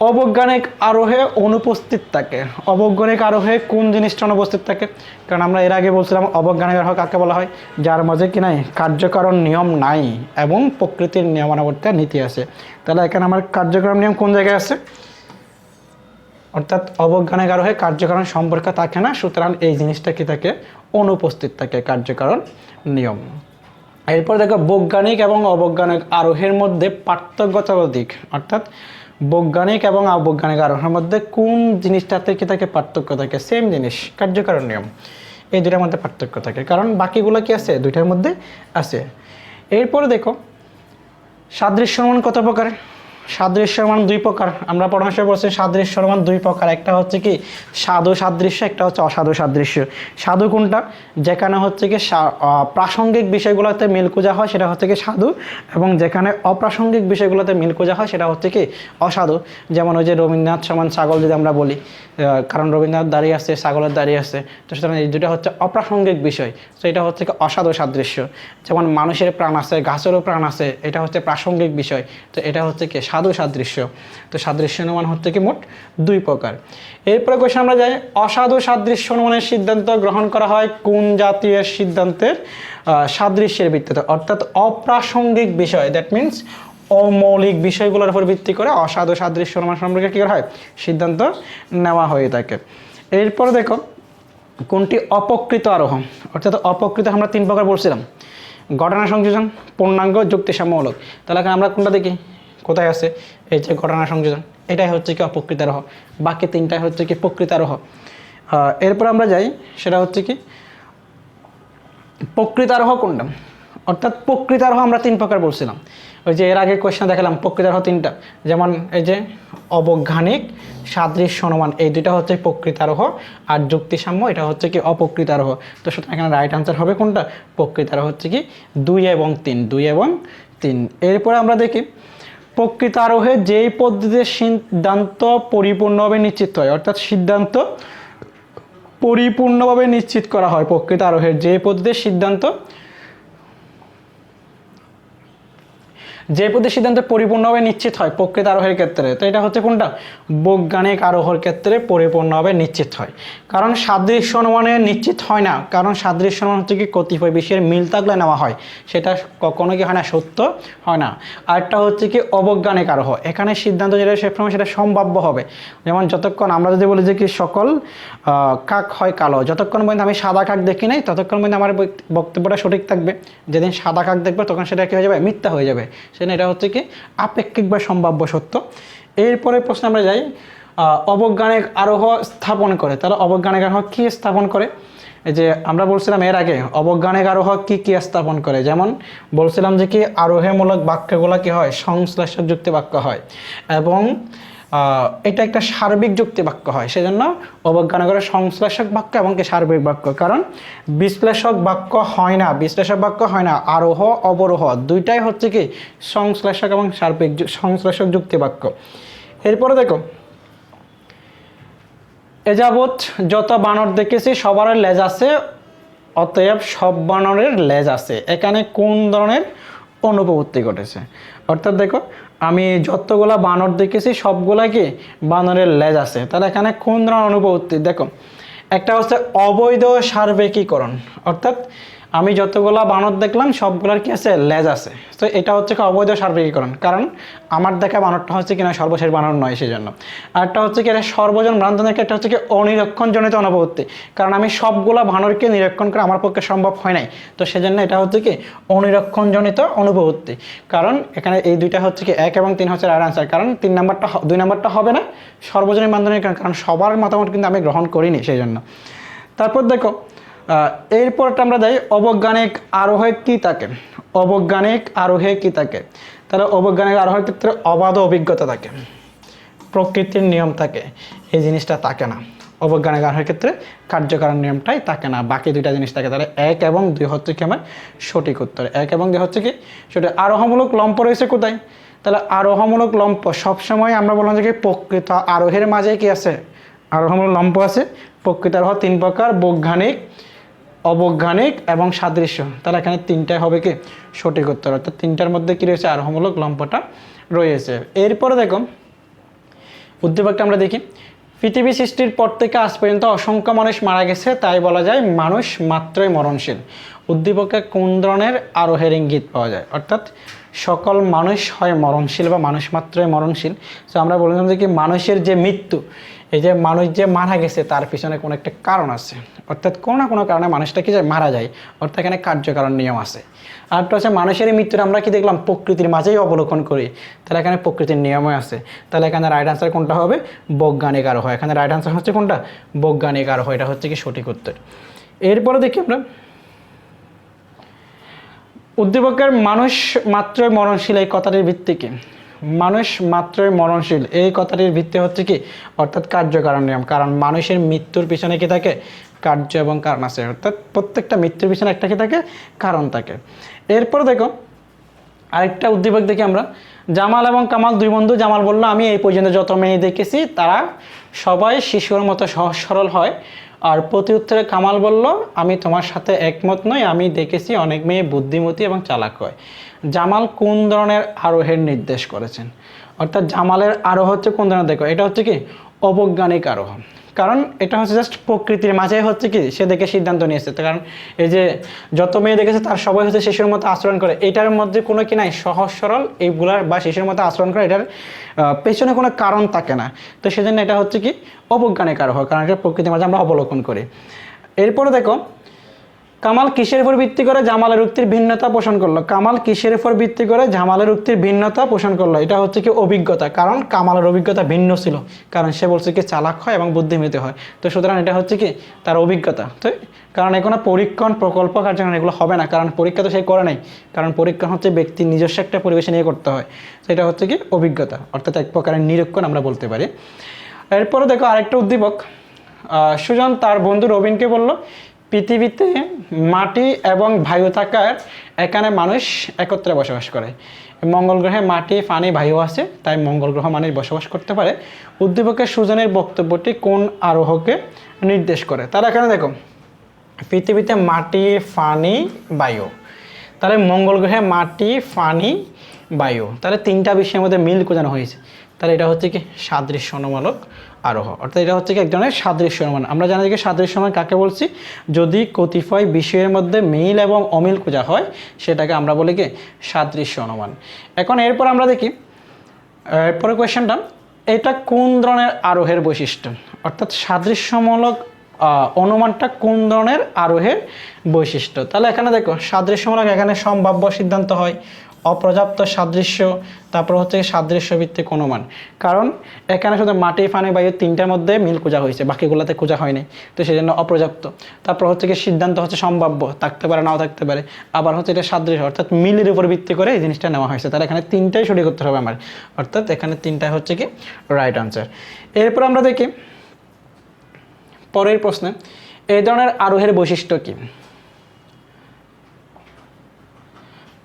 অবৈজ্ঞানিক আরোহে অনুপস্থিত থাকে। অবৈজ্ঞানিক আরোহে কোন জিনিসটা অনুপস্থিত থাকে? কারণ আমরা এর আগে বলছিলাম অবৈজ্ঞানিক আরোহ কাকে বলা হয়? যার মাঝে কি নাই, কার্যকারণ নিয়ম নাই এবং প্রকৃতির নিয়মানুবর্তিতার নীতি আছে। তাহলে এখানে আমার কার্যকারণ নিয়ম কোন জায়গায় আছে? অর্থাৎ অবৈজ্ঞানিক আরোহে কার্যকারণ সম্পর্ক থাকে না, সুতরাং এই জিনিসটা কি থাকে? অনুপস্থিত থাকে কার্যকারণ নিয়ম। এরপর দেখো বৈজ্ঞানিক এবং অবৈজ্ঞানিক আরোহের মধ্যে পার্থক্যতা অধিক। অর্থাৎ বৈজ্ঞানিক এবং অবৈজ্ঞানিক আরোহের মধ্যে কোন জিনিসটাতে কি থাকে? পার্থক্য থাকে। সেম জিনিস, কার্যকারণ নিয়ম, এই দুটার মধ্যে পার্থক্য থাকে, কারণ বাকিগুলো কি আছে? দুইটার মধ্যে আছে। এরপরে দেখো সাদৃশ্য অনুমান কত প্রকার? সাদৃশ্য অনুমান দুই প্রকার। আমরা পরামর্শ বলছি সাদৃশ্য অনুমান দুই প্রকার। একটা হচ্ছে কি সাধু সাদৃশ্য, একটা হচ্ছে অসাধু সাদৃশ্য। সাধু কোনটা? যেখানে হচ্ছে কি প্রাসঙ্গিক বিষয়গুলোতে মিল খোঁজা হয় সেটা হচ্ছে কি সাধু, এবং যেখানে অপ্রাসঙ্গিক বিষয়গুলোতে মিল খোঁজা হয় সেটা হচ্ছে কি অসাধু। যেমন ওই যে রবীন্দ্রনাথ সমান ছাগল যদি আমরা বলি, কারণ রবীন্দ্রনাথ দাঁড়িয়ে আছে, ছাগলের দাঁড়িয়ে আছে, তো সুতরাং এই দুটো হচ্ছে অপ্রাসঙ্গিক বিষয়, তো এটা হচ্ছে কি অসাধু সাদৃশ্য। যেমন মানুষের প্রাণ আছে, গাছেরও প্রাণ আছে, এটা হচ্ছে প্রাসঙ্গিক বিষয়, তো এটা হচ্ছে কি সাধু সাদৃশ্য। তো সাদৃশ্য অনুমান হচ্ছে কি মোট দুই প্রকার। এরপরে কোশ্চেন আমরা যাই, অসাধু সাদৃশ্য অনুমানের সিদ্ধান্ত গ্রহণ করা হয় কোন জাতীয় সিদ্ধান্তের সাদৃশ্যের ভিত্তিতে? অর্থাৎ অপ্রাসঙ্গিক বিষয়, দ্যাট মিনস অমৌলিক বিষয়গুলোর উপর ভিত্তি করে অসাধু সাদৃশ্য অনুমান সম্পর্কে কী করা হয়? সিদ্ধান্ত নেওয়া হয়ে থাকে। এরপরে দেখো কোনটি অপকৃত আরোহ? অর্থাৎ অপকৃত আমরা তিন প্রকার বলছিলাম, ঘটনা সংযোজন, পূর্ণাঙ্গ, যুক্তিসাম্যমূলক। তাহলে আমরা কোনটা দেখি কোথায় আছে? এই যে ঘটনা সংযোজন, এটাই হচ্ছে কি অপকৃত আরোহ, বাকি তিনটাই হচ্ছে কি প্রকৃত আরোহ। এরপর আমরা যাই, সেটা হচ্ছে কি প্রকৃত আরোহ কোনটা? অর্থাৎ প্রকৃত আরোহ আমরা তিন প্রকার বলছিলাম, ওই যে এর আগে কোয়েশ্চেন দেখালাম প্রকৃত আরোহ তিনটা, যেমন এই যে অবৈজ্ঞানিক, সাদৃশ্য অনুমান, এই দুইটা হচ্ছে প্রকৃত আরোহ, আর যুক্তিসাম্য এটা হচ্ছে কি অপকৃত আরোহ। তো সুতরাং এখানে রাইট আনসার হবে কোনটা? প্রকৃত আরোহ হচ্ছে কি 2 এবং 3, 2 এবং 3। এরপরে আমরা দেখি প্রকৃত আরোহে যেই পদ্ধতিতে সিদ্ধান্ত পরিপূর্ণভাবে নিশ্চিত হয়, অর্থাৎ সিদ্ধান্ত পরিপূর্ণভাবে নিশ্চিত করা হয় প্রকৃত আরোহের যে পদ্ধতির সিদ্ধান্ত পরিপূর্ণভাবে নিশ্চিত হয় প্রকৃত আরোহের ক্ষেত্রে, তো এটা হচ্ছে কোনটা? বৈজ্ঞানিক আরোহের ক্ষেত্রে পরিপূর্ণভাবে নিশ্চিত হয়। কারণ সাদৃশ্য অনুমানে নিশ্চিত হয় না, কারণ সাদৃশ্য অনুমান হচ্ছে কি কতিপয় বিষয়ের মিল থাকলে নেওয়া হয়, সেটা কখনো কি হয় না, সত্য হয় না। আরেকটা হচ্ছে কি অবৈজ্ঞানিক আরোহ, এখানে সিদ্ধান্ত যেটা সবসময় সেটা সম্ভাব্য হবে। যেমন যতক্ষণ আমরা যদি বলি যে কি সকল কাক হয় কালো, যতক্ষণ পর্যন্ত আমি সাদা কাক দেখি নাই ততক্ষণ পর্যন্ত আমার বক্তব্যটা সঠিক থাকবে। যেদিন সাদা কাক দেখবে তখন সেটা কী হয়ে যাবে? মিথ্যা হয়ে যাবে। সেটা এটা হচ্ছে কি আপেক্ষিক বা সম্ভাব্য সত্য। এরপরে প্রশ্ন আমরা যাই, অবৈজ্ঞানিক আরোহ স্থাপন করে। তাহলে অবৈজ্ঞানিক আরোহ কী স্থাপন করে? এই যে আমরা বলছিলাম এর আগে অবৈজ্ঞানিক আরোহ কি কি স্থাপন করে, যেমন বলছিলাম যে কি আরোহমূলক বাক্যগুলো কি হয়? সংশ্লেষক যুক্তি বাক্য হয়, এবং এটা একটা সার্বিক যুক্তি বাক্য হয়, সেজন্য অবৈজ্ঞানিকের সংশ্লেষক বাক্য এবং কি সার্বিক বাক্য। কারণ বিশ্লেষক বাক্য হয় না, আরোহ অবরোহ দুইটাই হচ্ছে কি সংশ্লেষক এবং সংশ্লেষক যুক্তি বাক্য। এরপরে দেখো এ যাবৎ যত বানর দেখেছি সবার লেজ আছে, অতএব সব বানরের লেজ আছে, এখানে কোন ধরনের অনুপপত্তি ঘটেছে? অর্থাৎ দেখো আমি যতগুলা বানর দেখেছি সবগুলা কি বানরের লেজ আছে, তাহলে এখানে কোন ধরনের অনুপপত্তি? দেখো একটা হচ্ছে অবৈধ সার্বিকীকরণ, অর্থাৎ আমি যতগুলা বানর দেখলাম সবগুলার কি আছে? লেজ আছে, তো এটা হচ্ছে কি অবৈধ সার্বিকীকরণ, কারণ আমার দেখা বানরটা হচ্ছে কিনা সর্বশেষ বানর নয়, সেই জন্য। আরটা হচ্ছে কি এটা সর্বজন ভ্রান্তনিক, একটা হচ্ছে কি অনিরীক্ষণজনিত অনুপপত্তি, কারণ আমি সবগুলা বানরকে নিরীক্ষণ করা আমার পক্ষে সম্ভব হয় নাই, তো সেজন্য এটা হচ্ছে কি অনিরীক্ষণজনিত অনুপপত্তি। কারণ এখানে এই দুইটা হচ্ছে কি 1 এবং 3 হচ্ছে রাইট আনসার, কারণ 2 নাম্বারটা হবে না সর্বজনীন ভ্রান্তনিক, কারণ সবার মতামত কিন্তু আমি গ্রহণ করিনি, সেই জন্য। তারপর দেখো এরপরটা আমরা যাই অবৈজ্ঞানিক আরোহে কি থাকে? অবৈজ্ঞানিক আরোহে কি থাকে? তাহলে অবৈজ্ঞানিক আরোহের ক্ষেত্রে অবাধ অভিজ্ঞতা থাকে, প্রকৃতির নিয়ম থাকে, এই জিনিসটা থাকে না। অবৈজ্ঞানিক আরোহের ক্ষেত্রে কার্যকারণ নিয়মটাই থাকে না, বাকি দুইটা জিনিস থাকে। তাহলে 1 এবং 2 হচ্ছে কি আমার সঠিক উত্তর, 1 এবং 2 হচ্ছে কি সঠিক। আরোহমূলক লম্প রয়েছে কোথায়? তাহলে আরোহমূলক লম্প সবসময় আমরা বললাম যে কি প্রকৃত আরোহের মাঝে কি আছে? আরোহমূলক লম্প আছে। প্রকৃত আরোহ 3 প্রকার, বৈজ্ঞানিক, অবৈজ্ঞানিক এবং সাদৃশ্য, তাহলে এখানে 3টাই হবে কি সঠিক উত্তর, অর্থাৎ 3টার মধ্যে কি রয়েছে? আরোহমূলক লম্পটা রয়েছে। এরপরে দেখো উদ্দীপকটা আমরা দেখি। পৃথিবী সৃষ্টির পর থেকে আজ পর্যন্ত অসংখ্য মানুষ মারা গেছে, তাই বলা যায় মানুষ মাত্রই মরণশীল। উদ্দীপকে কোন ধরনের আরোহের ইঙ্গিত পাওয়া যায়? অর্থাৎ সকল মানুষ হয় মরণশীল বা মানুষ মাত্রই মরণশীল। তো আমরা বললাম যে কি মানুষের যে মৃত্যু, এই যে মানুষ যে মারা গেছে তার পিছনে কোনো একটা কারণ আছে, অর্থাৎ কোনো না কোনো কারণে মানুষটা কি যায় মারা যায়, অর্থাৎ এখানে কার্যকারণ নিয়ম আছে। আরেকটা হচ্ছে মানুষের এই মৃত্যুর আমরা কি দেখলাম প্রকৃতির মাঝেই অবলোকন করি, তাহলে এখানে প্রকৃতির নিয়মও আছে। তাহলে এখানে রাইট আনসার কোনটা হবে? বৈজ্ঞানিক আরোহ। এখানে রাইট আনসার হচ্ছে কোনটা? বৈজ্ঞানিক আরোহ। এটা হচ্ছে কি সঠিক উত্তর। এরপরে দেখি আমরা উদ্দীপকের মানুষ মাত্রই মরণশীল এই কথাটির ভিত্তি কি? মানুষ মাত্রই মরণশীল এই কথাটির ভিত্তি হচ্ছে কি? অর্থাৎ কার্যকারণ নিয়ম। কারণ মানুষের মৃত্যুর পিছনে কি থাকে? কার্য এবং কারণ আছে, অর্থাৎ প্রত্যেকটা মৃত্যুর পিছনে একটা কি থাকে? কারণ থাকে। এরপর দেখো আরেকটা উদ্দীপক দেখি আমরা। জামাল এবং কামাল দুই বন্ধু। জামাল বলল, আমি এই পর্যন্ত যত মেয়ে দেখেছি তারা সবাই শিশুর মতো সহজ সরল হয়। আর প্রতি উত্তরে কামাল বলল, আমি তোমার সাথে একমত নই, আমি দেখেছি অনেক মেয়ে বুদ্ধিমতী এবং চালাক হয়। জামাল কোন ধরনের আরোহের নির্দেশ করেছেন? অর্থাৎ জামালের আরোহ হচ্ছে কোন ধরনের? দেখো এটা হচ্ছে কি অবৈজ্ঞানিক আরোহ। কারণ এটা হচ্ছে জাস্ট প্রকৃতির মাঝে হচ্ছে কি সে দেখে সিদ্ধান্ত নিয়েছে। তো কারণ এই যে যত মেয়ে দেখেছে তার সবাই হচ্ছে শিশুর মতো আচরণ করে, এটার মধ্যে কোনো কি নাই সহজ সরল এইগুলার বা শিশুর মতো আচরণ করে, এটার পেছনে কোনো কারণ থাকে না। তো সেজন্য এটা হচ্ছে কি অবৈজ্ঞানিক আরোহ, কারণ এটা প্রকৃতির মাঝে আমরা অবলোকন করি। এরপরে দেখো কামাল কিসের উপর ভিত্তি করে জামালের উক্তির ভিন্নতা পোষণ করলো? কামাল কিসের উপর ভিত্তি করে জামালের উক্তির ভিন্নতা পোষণ করলো? এটা হচ্ছে কি অভিজ্ঞতা। কারণ কামালের অভিজ্ঞতা ভিন্ন ছিল, কারণ সে বলছে কি চালাক হয় এবং বুদ্ধিমতী হয়। তো সুতরাং এটা হচ্ছে কি তার অভিজ্ঞতা। তো কারণ এখানে পরীক্ষণ প্রকল্প কার্যক্রম এগুলো হবে না, কারণ পরীক্ষা তো সে করে নাই। কারণ পরীক্ষা হচ্ছে ব্যক্তির নিজস্ব একটা পরিবেশে নিয়ে করতে হয়। সেটা হচ্ছে কি অভিজ্ঞতা, অর্থাৎ এক প্রকারের নিরীক্ষণ আমরা বলতে পারি। এরপরে দেখো আরেকটা উদ্দীপক। সুজন তার বন্ধু রবিনকে বলল, পৃথিবীতে মাটি এবং বায়ু থাকার এখানে মানুষ একত্রে বসবাস করে। মঙ্গল গ্রহে মাটি পানি বায়ু আছে, তাই মঙ্গল গ্রহ মানুষ বসবাস করতে পারে। উদ্দীপকের সুজনের বক্তব্যটি কোন আরোহকে নির্দেশ করে? তারা এখানে দেখো পৃথিবীতে মাটি পানি বায়ু, তাহলে মঙ্গল গ্রহে মাটি পানি বায়ু, তাহলে তিনটা বিষয়ের মধ্যে মিল খোঁজানো হয়েছে। তাহলে এটা হচ্ছে কি সাদৃশ্য অনুমানক আরোহ, অর্থাৎ এটা হচ্ছে কি এক ধরনের সাদৃশ্য অনুমান। আমরা জানি যে সাদৃশ্য অনুমান কাকে বলছি? যদি কতিপয় বিষয়ের মধ্যে মিল এবং অমিল খোঁজা হয় সেটাকে আমরা বলি কি সাদৃশ্য অনুমান। এখন এরপর আমরা দেখি এরপরে কোয়েশ্চেনটা, এটা কোন ধরনের আরোহের বৈশিষ্ট্য? অর্থাৎ সাদৃশ্যমূলক অনুমানটা কোন ধরনের আরোহের বৈশিষ্ট্য? তাহলে এখানে দেখো সাদৃশ্যমূলক এখানে সম্ভাব্য সিদ্ধান্ত হয়, অপর্যাপ্ত সাদৃশ্য, তারপর হচ্ছে সাদৃশ্য ভিত্তিক অনুমান। কারণ এখানে শুধু মাটি পানি বায়ু তিনটার মধ্যে মিল খোঁজা হয়েছে, বাকিগুলোতে খোঁজা হয়নি, তো সেই জন্য অপর্যাপ্ত। তারপর হচ্ছে কি সিদ্ধান্ত হচ্ছে সম্ভাব্য, থাকতে পারে নাও থাকতে পারে। আবার হচ্ছে এটা সাদৃশ্য, অর্থাৎ মিলের উপর ভিত্তি করে এই জিনিসটা নেওয়া হয়েছে। তাহলে এখানে তিনটাই সঠিক উত্তর হবে আমার, অর্থাৎ এখানে তিনটাই হচ্ছে কি রাইট আনসার। এরপর আমরা দেখি পরের প্রশ্নে, এই ধরনের আরোহের বৈশিষ্ট্য কি?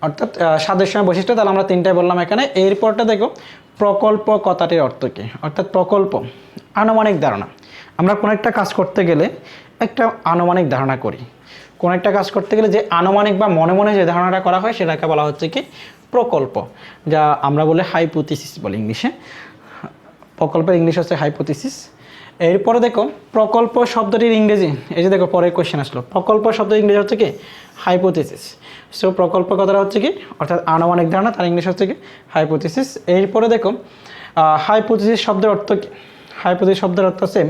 অর্থাৎ সাদৃশ্যের বৈশিষ্ট্য, তাহলে আমরা তিনটাই বললাম এখানে। এরপরটা দেখো প্রকল্প কথাটির অর্থ কী? অর্থাৎ প্রকল্প আনুমানিক ধারণা। আমরা কোনো একটা কাজ করতে গেলে একটা আনুমানিক ধারণা করি, কোনো একটা কাজ করতে গেলে যে আনুমানিক বা মনে মনে যে ধারণাটা করা হয় সেটাকে বলা হচ্ছে কি প্রকল্প, যা আমরা বলে হাইপোথিসিস বলি ইংলিশে। প্রকল্পের ইংলিশ হচ্ছে হাইপোথিসিস। এরপরে দেখো প্রকল্প শব্দটির ইংরেজি, এই যে দেখো পরের কোয়েশ্চেন আসলো, প্রকল্প শব্দের ইংরেজি হচ্ছে কি হাইপোথিসিস। সো প্রকল্প কথাটা হচ্ছে কি অর্থাৎ আনুমানিক ধারণা, তার ইংলিশ হচ্ছে কি হাইপোথিসিস। এরপরে দেখো হাইপোথিসিস শব্দের অর্থ কি? হাইপোথিসিস শব্দের অর্থ সেম,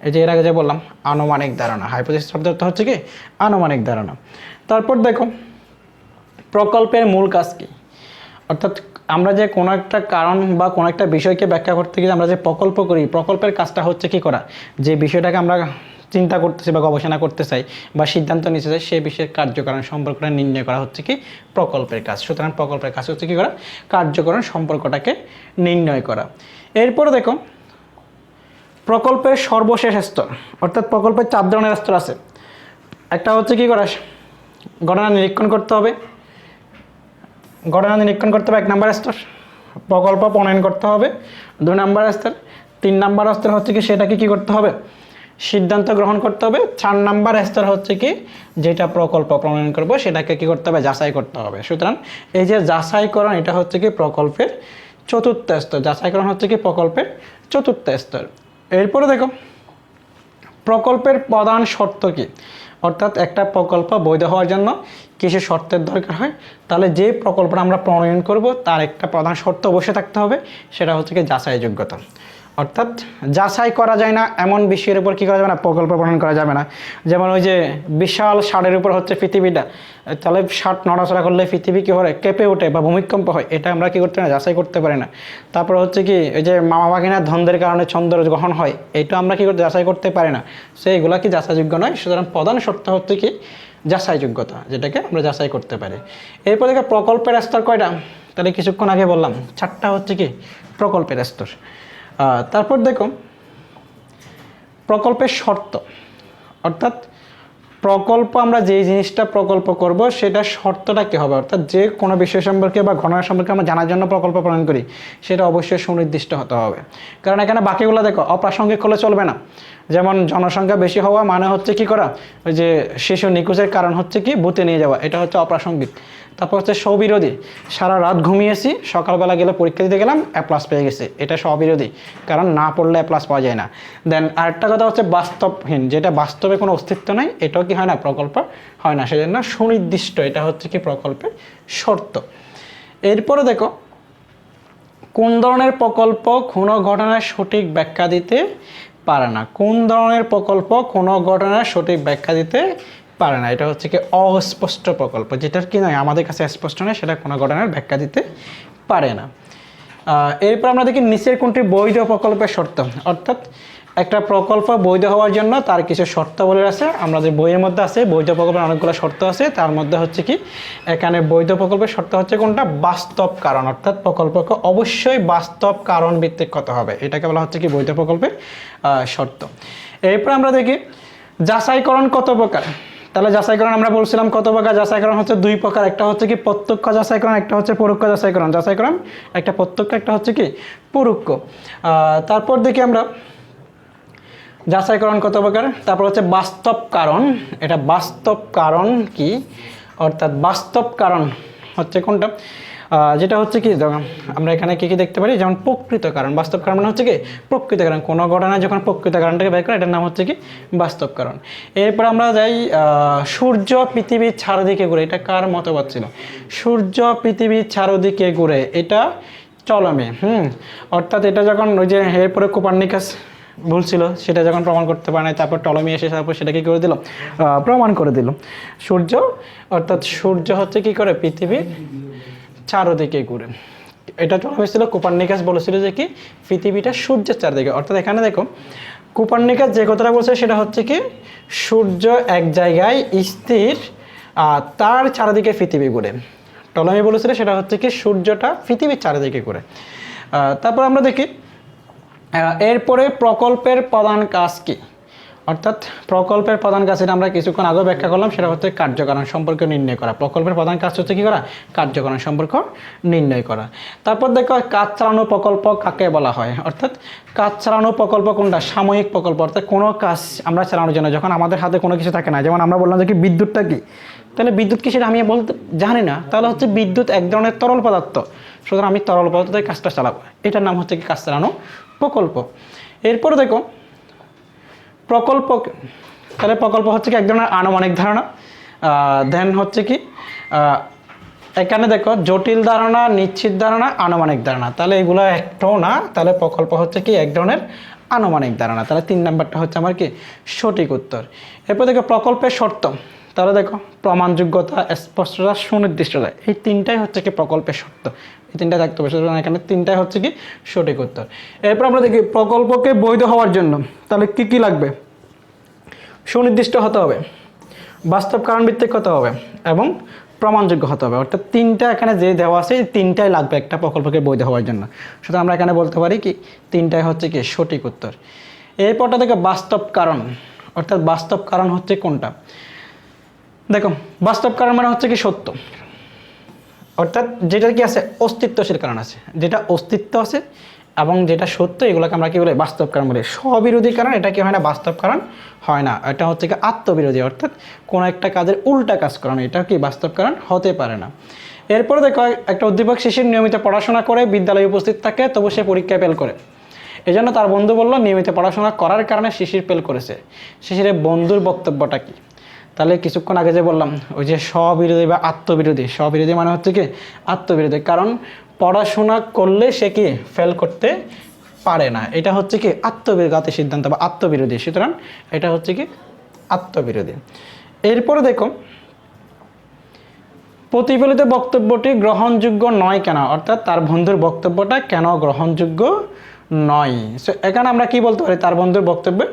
এই যে এর আগে যে বললাম আনুমানিক ধারণা। হাইপোথিসিস শব্দের অর্থ হচ্ছে কি আনুমানিক ধারণা। তারপর দেখো প্রকল্পের মূল কাজ কি? অর্থাৎ আমরা যে কোনো একটা কারণ বা কোনো একটা বিষয়কে ব্যাখ্যা করতে গিয়ে আমরা যে প্রকল্প করি, প্রকল্পের কাজটা হচ্ছে কি করা, যে বিষয়টাকে আমরা চিন্তা করতেছি বা গবেষণা করতে চাই বা সিদ্ধান্ত নিতে চাই সেই বিষয়ের কার্যকারণ সম্পর্কটা নির্ণয় করা হচ্ছে কি প্রকল্পের কাজ। সুতরাং প্রকল্পের কাজ হচ্ছে কি করা, কার্যকরণ সম্পর্কটাকে নির্ণয় করা। এরপরে দেখো প্রকল্পের সর্বশেষ স্তর, অর্থাৎ প্রকল্পের 4 ধরনের স্তর আছে। একটা হচ্ছে কি করা, ঘটনা নিরীক্ষণ করতে হবে, ঘটনা নিরীক্ষণ করতে হবে 1 নম্বর স্তর। প্রকল্প প্রণয়ন করতে হবে 2 নম্বর স্তর। 3 নম্বর স্তর হচ্ছে কি সেটাকে কি করতে হবে, সিদ্ধান্ত গ্রহণ করতে হবে। 4 নম্বর স্তর হচ্ছে কি যেটা প্রকল্প প্রণয়ন করব সেটাকে কি করতে হবে, যাচাই করতে হবে। সুতরাং এই যে যাচাইকরণ এটা হচ্ছে কি প্রকল্পের 4র্থ স্তর, যাচাইকরণ হচ্ছে কি প্রকল্পের চতুর্থ স্তর। এরপরে দেখো প্রকল্পের প্রধান শর্ত কি, অর্থাৎ একটা প্রকল্প বৈধ হওয়ার জন্য কিছু শর্তের দরকার হয়। তাহলে যে প্রকল্পটা আমরা প্রণয়ন করব তার একটা প্রধান শর্ত অবশ্যই থাকতে হবে, সেটা হচ্ছে কি যাচাই যোগ্যতা। অর্থাৎ যাচাই করা যায় না এমন বিষয়ের উপর কী করা যাবে না, প্রকল্প প্রণয়ন করা যাবে না। যেমন ওই যে বিশাল ষাঁড়ের উপর হচ্ছে পৃথিবীটা, তাহলে ষাঁড় নড়াচড়া করলে পৃথিবী কী হয়, কেঁপে ওঠে বা ভূমিকম্প হয়, এটা আমরা কী করতে পারি না, যাচাই করতে পারি না। তারপর হচ্ছে কি এই যে মামা বাগিনার ধন্দের কারণে চন্দ্র গ্রহণ হয়, এটা আমরা কী করতে যাচাই করতে পারি না, সেইগুলা কি যাচাইযোগ্য নয়। সুতরাং প্রধান শর্ত হচ্ছে কি যাচাই যোগ্যতা, যেটাকে আমরা যাচাই করতে পারি। এরপর দেখো প্রকল্পের স্তর কয়টা, তাহলে কিছুক্ষণ আগে বললাম 4টা হচ্ছে কি প্রকল্পের স্তর। তারপর দেখো প্রকল্পের শর্ত, অর্থাৎ প্রকল্প আমরা যেই জিনিসটা প্রকল্প করব সেটা শর্তটা কী হবে, অর্থাৎ যে কোনো বিষয় সম্পর্কে বা ঘটনা সম্পর্কে আমরা জানার জন্য প্রকল্প প্রণয়ন করি সেটা অবশ্যই সুনির্দিষ্ট হতে হবে। কারণ এখানে বাকিগুলো দেখো অপ্রাসঙ্গিক হলে চলবে না। যেমন জনসংখ্যা বেশি হওয়া মানে হচ্ছে কি করা, ওই যে শিশু নিখোঁজের কারণ হচ্ছে কি ভূতে নিয়ে যাওয়া, এটা হচ্ছে অপ্রাসঙ্গিক। তারপর হচ্ছে স্ববিরোধী, সারা রাত ঘুমিয়েছি সকালবেলা গেলে পরীক্ষা দিতে গেলাম এ প্লাস পেয়ে গেছে, এটা স্ববিরোধী, কারণ না পড়লে এ প্লাস পাওয়া যায় না। দেন আরেকটা কথা হচ্ছে বাস্তবহীন, যেটা বাস্তবে কোনো অস্তিত্ব নাই, এটাও কি হয় না, প্রকল্প হয় না, সেজন্য সুনির্দিষ্ট, এটা হচ্ছে কি প্রকল্পের শর্ত। এরপরে দেখো কোন ধরনের প্রকল্প কোনো ঘটনার সঠিক ব্যাখ্যা দিতে পারে না, কোন ধরনের প্রকল্প কোনো ঘটনার সঠিক ব্যাখ্যা দিতে পারে না, এটা হচ্ছে কি অস্পষ্ট প্রকল্প, যেটার কি নয় আমাদের কাছে স্পষ্ট নয়, সেটা কোনো ঘটনার ব্যাখ্যা দিতে পারে না। এরপর আমরা দেখি নিচের কোনটি বৈধ প্রকল্পের শর্ত, অর্থাৎ একটা প্রকল্প বৈধ হওয়ার জন্য তার কিছু শর্তাবলী আছে, আমাদের বইয়ের মধ্যে আছে বৈধ প্রকল্পের অনেকগুলো শর্ত আছে, তার মধ্যে হচ্ছে কি এখানে বৈধ প্রকল্পের শর্ত হচ্ছে কোনটা, বাস্তব কারণ, অর্থাৎ প্রকল্পকে অবশ্যই বাস্তব কারণ ভিত্তিক করতে হবে, এটাকে বলা হচ্ছে কি বৈধ প্রকল্পের শর্ত। এরপর আমরা দেখি যাচাইকরণ কত প্রকার, তাহলে যাচাইকরণ আমরা বলছিলাম কত প্রকার, যাচাইকরণ হচ্ছে 2 প্রকার, একটা হচ্ছে কি প্রত্যক্ষ যাচাইকরণ, একটা হচ্ছে পরোক্ষ যাচাইকরণ। যাচাইকরণ একটা প্রত্যক্ষ, একটা হচ্ছে কি পরোক্ষ। তারপর দেখি আমরা যাচাইকরণ কত প্রকার, তারপর হচ্ছে বাস্তব কারণ, এটা বাস্তব কারণ কি, অর্থাৎ বাস্তব কারণ হচ্ছে কোনটা, যেটা হচ্ছে কি আমরা এখানে কি কি দেখতে পারি, যেমন প্রকৃত কারণ, বাস্তব কারণ মানে হচ্ছে কি প্রকৃত কারণ, কোনো ঘটনা যখন প্রকৃত কারণটাকে বের করে এটার নাম হচ্ছে কি বাস্তব কারণ। এরপর আমরা যাই সূর্য পৃথিবীর চারদিকে ঘুরে, এটা কার মতবাদ ছিল, সূর্য পৃথিবীর চারদিকে ঘুরে, এটা টলমি, অর্থাৎ এটা যখন ওই যে এরপরে কোপার্নিকাস ভুল ছিল সেটা যখন প্রমাণ করতে পারে না, তারপর টলমি এসে তারপর সেটাকে করে দিল, প্রমাণ করে দিল। সূর্য অর্থাৎ সূর্য হচ্ছে কি করে পৃথিবীর চারদিকে ঘুরে, এটা টলমি ছিল, কোপার্নিকাস বলেছিল যে কি পৃথিবীটা সূর্যের চারদিকে। অর্থাৎ এখানে দেখো কোপার্নিকাস যে কথাটা বলছে সেটা হচ্ছে কি সূর্য এক জায়গায় স্থির, তার চারদিকে পৃথিবী ঘুরে। টলমি বলেছিল সেটা হচ্ছে কি সূর্যটা পৃথিবীর চারদিকে ঘুরে। তারপর আমরা দেখি এরপরে প্রকল্পের প্রধান কাজ কি, অর্থাৎ প্রকল্পের প্রধান কাজ, এটা আমরা কিছুক্ষণ আগে ব্যাখ্যা করলাম, সেটা হচ্ছে কার্যকারণ সম্পর্ক নির্ণয় করা। প্রকল্পের প্রধান কাজ হচ্ছে কি করা, কার্যকারণ সম্পর্ক নির্ণয় করা। তারপর দেখো কাজ চালানো প্রকল্প কাকে বলা হয়, অর্থাৎ কাজ চালানো প্রকল্প কোনটা, সাময়িক প্রকল্প, অর্থাৎ কোনো কাজ আমরা চালানোর জন্য যখন আমাদের হাতে কোনো কিছু থাকে না, যেমন আমরা বললাম যে কি বিদ্যুৎটা কি, তাহলে বিদ্যুৎ কি সেটা আমি বলতে জানি না, তাহলে হচ্ছে বিদ্যুৎ এক ধরনের তরল পদার্থ, সুতরাং আমি তরল পদার্থে কাজটা চালাবো, এটার নাম হচ্ছে কি কাজ চালানো প্রকল্প। এরপরে দেখো প্রকল্প, তাহলে প্রকল্প হচ্ছে কি এক ধরনের আনুমানিক ধারণা, দেন হচ্ছে কি এখানে দেখো জটিল ধারণা, নিশ্চিত ধারণা, আনুমানিক ধারণা, তাহলে এগুলো একটাও না, তাহলে প্রকল্প হচ্ছে কি এক ধরনের আনুমানিক ধারণা, তাহলে 3 নাম্বারটা হচ্ছে আমার কি সঠিক উত্তর। এরপর দেখো প্রকল্পের শর্ত, তাহলে দেখো প্রমাণযোগ্যতা, স্পষ্টতা, সুনির্দিষ্টতা, এই 3টাই হচ্ছে কি প্রকল্পের শর্ত, এই 3টা থাকতে হবে, সুতরাং এখানে 3টাই হচ্ছে কি সঠিক উত্তর। এরপর আমরা দেখি প্রকল্পকে বৈধ হওয়ার জন্য তাহলে কি কি লাগবে, সুনির্দিষ্ট হতে হবে, বাস্তব কারণ ভিত্তিক হতে হবে এবং প্রমাণযোগ্য হতে হবে, অর্থাৎ 3টা এখানে যে দেওয়া আছে এই 3টাই লাগবে একটা প্রকল্পকে বৈধ হওয়ার জন্য, সুতরাং আমরা এখানে বলতে পারি কি 3টাই হচ্ছে কি সঠিক উত্তর। এরপরটা দেখো বাস্তব কারণ, অর্থাৎ বাস্তব কারণ হচ্ছে কোনটা, দেখো বাস্তব কারণ মানে হচ্ছে কি সত্য, অর্থাৎ যেটা কি আছে অস্তিত্বশীল কারণ আছে, যেটা অস্তিত্ব আছে এবং যেটা সত্য, এগুলোকে আমরা কি বলি বাস্তব কারণ বলি। স্ববিরোধী কারণ এটা কি হয় না, বাস্তব কারণ হয় না, এটা হচ্ছে কি আত্মবিরোধী, অর্থাৎ কোনো একটা কাজের উল্টা কাজ করানো, এটা কি বাস্তব কারণ হতে পারে না। এরপরে দেখো একটা উদ্দীপক শিশুর নিয়মিত পড়াশোনা করে বিদ্যালয়ে উপস্থিত থাকে তবু সে পরীক্ষায় ফেল করে, এই জন্য তার বন্ধু বলল নিয়মিত পড়াশোনা করার কারণে শিশির ফেল করেছে। শিশিরের বন্ধুর বক্তব্যটা কি? তাহলে কিছুক্ষণ আগে যে বললাম ওই যে স্ববিরোধী বা আত্মবিরোধী, স্ববিরোধী মানে হচ্ছে কি আত্মবিরোধী, কারণ পড়াশোনা করলে সে কি ফেল করতে পারে না, এটা হচ্ছে কি আত্মবিরোধী সিদ্ধান্ত বা আত্মবিরোধী, সুতরাং এটা হচ্ছে কি আত্মবিরোধী। এরপরে দেখো প্রতিফলিত বক্তব্যটি গ্রহণযোগ্য নয় কেন, অর্থাৎ তার বন্ধুর বক্তব্যটা কেন গ্রহণযোগ্য নয়। সো এখানে আমরা কি বলতে পারি তার বন্ধুর বক্তব্যে,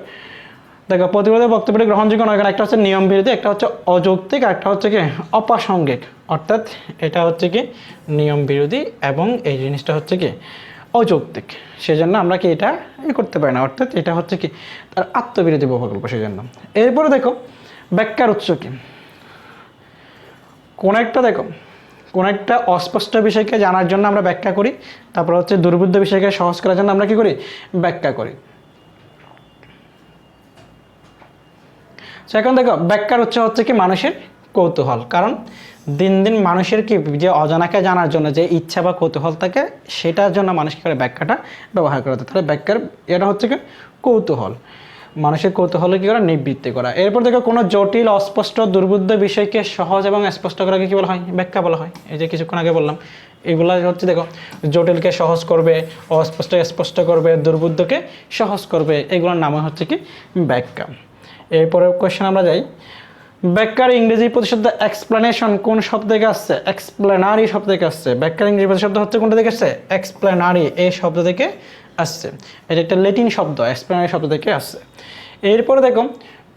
দেখো প্রতিফলিত বক্তব্যটি গ্রহণযোগ্য নয় কেন, একটা হচ্ছে নিয়ম বিরোধী, একটা হচ্ছে অযৌক্তিক, একটা হচ্ছে কি অপ্রাসঙ্গিক, অর্থাৎ এটা হচ্ছে কি নিয়ম বিরোধী এবং এই জিনিসটা হচ্ছে কি অযৌক্তিক, সেজন্য আমরা কি এটা করতে পারি না, অর্থাৎ এটা হচ্ছে কি তার আত্মবিরোধী প্রকল্প, সেজন্য। এরপরে দেখো ব্যাখ্যার উৎস কি, কোন একটা অস্পষ্ট বিষয়কে জানার জন্য আমরা ব্যাখ্যা করি, তারপর হচ্ছে দুর্বোধ্য বিষয়কে সহজ করার জন্য আমরা কি করি ব্যাখ্যা করি। এখন দেখো ব্যাখ্যার উৎস হচ্ছে কি মানুষের কৌতূহল, কারণ দিন দিন মানুষের কি যে অজানাকে জানার জন্য যে ইচ্ছা বা কৌতূহল থাকে সেটার জন্য মানুষ কি করে ব্যাখ্যাটা ব্যবহার করে, তাহলে ব্যাখ্যার এটা হচ্ছে কি কৌতূহল, মানুষের কৌতূহলে কী করা নিবৃত্তি করা। এরপর দেখো কোনো জটিল অস্পষ্ট দুর্বোধ্য বিষয়কে সহজ এবং স্পষ্ট করাকে কী বলা হয় ব্যাখ্যা বলা হয়। এই যে কিছুক্ষণ আগে বললাম এগুলা হচ্ছে দেখো জটিলকে সহজ করবে, অস্পষ্ট স্পষ্ট করবে, দুর্বোধ্যকে সহজ করবে, এগুলোর নাম হচ্ছে কি ব্যাখ্যা। এরপরে কোয়েশ্চেন আমরা যাই, ব্যাখ্যার ইংরেজি প্রতিশব্দ এক্সপ্লেনেশন কোন শব্দ থেকে আসছে, এক্সপ্লেনারি শব্দ থেকে আসছে। ব্যাখ্যার ইংরেজি প্রতিশব্দ হচ্ছে কোনটা থেকে আসছে এক্সপ্লেনারি, এই শব্দ থেকে আসছে, এটা একটা ল্যাটিন শব্দ, এক্সপ্লেনারি শব্দ থেকে আসছে। এরপরে দেখো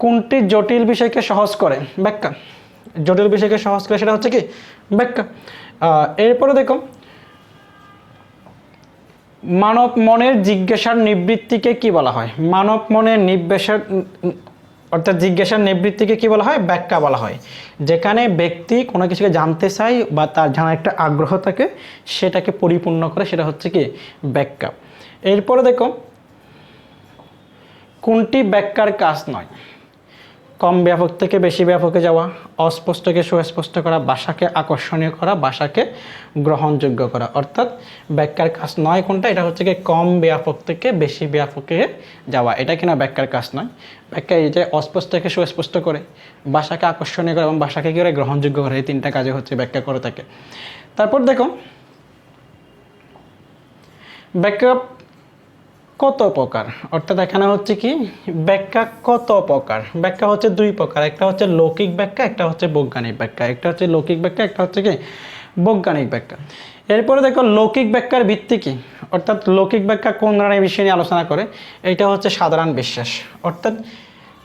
কোনটি জটিল বিষয়কে সহজ করে ব্যাখ্যা, জটিল বিষয়কে সহজ করে সেটা হচ্ছে কি ব্যাখ্যা। এরপরে দেখো মানব মনের জিজ্ঞাসার নিবৃত্তিকে কি বলা হয়, মানব মনের নির্বিচার অর্থাৎ জিজ্ঞাসার নিবৃত্তিকে কি বলা হয় ব্যাখ্যা বলা হয়। যেখানে ব্যক্তি কোনো কিছুকে জানতে চায় বা তার জানার একটা আগ্রহ থাকে সেটাকে পরিপূর্ণ করে, সেটা হচ্ছে কি ব্যাখ্যা। এরপরে দেখো কোনটি ব্যাখ্যার কাজ নয়, কম ব্যাপক থেকে বেশি ব্যাপকে যাওয়া, অস্পষ্টকে সুস্পষ্ট করা, ভাষাকে আকর্ষণীয় করা, ভাষাকে গ্রহণযোগ্য করা, অর্থাৎ ব্যাখ্যার কাজ নয় কোনটা, এটা হচ্ছে কি কম ব্যাপক থেকে বেশি ব্যাপকে যাওয়া, এটা কিনা ব্যাখ্যার কাজ নয়। ব্যাখ্যা এই যে অস্পষ্টকে সুস্পষ্ট করে, ভাষাকে আকর্ষণীয় করে এবং ভাষাকে কি করে গ্রহণযোগ্য করে, এই তিনটা কাজে হচ্ছে ব্যাখ্যা করে থাকে। তারপর দেখো ব্যাখ্যা কত প্রকার, অর্থাৎ এখানে হচ্ছে কি ব্যাখ্যা কত প্রকার, ব্যাখ্যা হচ্ছে দুই প্রকার, একটা হচ্ছে লৌকিক ব্যাখ্যা, একটা হচ্ছে বৈজ্ঞানিক ব্যাখ্যা, একটা হচ্ছে লৌকিক ব্যাখ্যা, একটা হচ্ছে কি বৈজ্ঞানিক ব্যাখ্যা। এরপরে দেখো লৌকিক ব্যাখ্যার ভিত্তি কি, অর্থাৎ লৌকিক ব্যাখ্যা কোন ধরনের বিষয় নিয়ে আলোচনা করে, এটা হচ্ছে সাধারণ বিশ্বাস, অর্থাৎ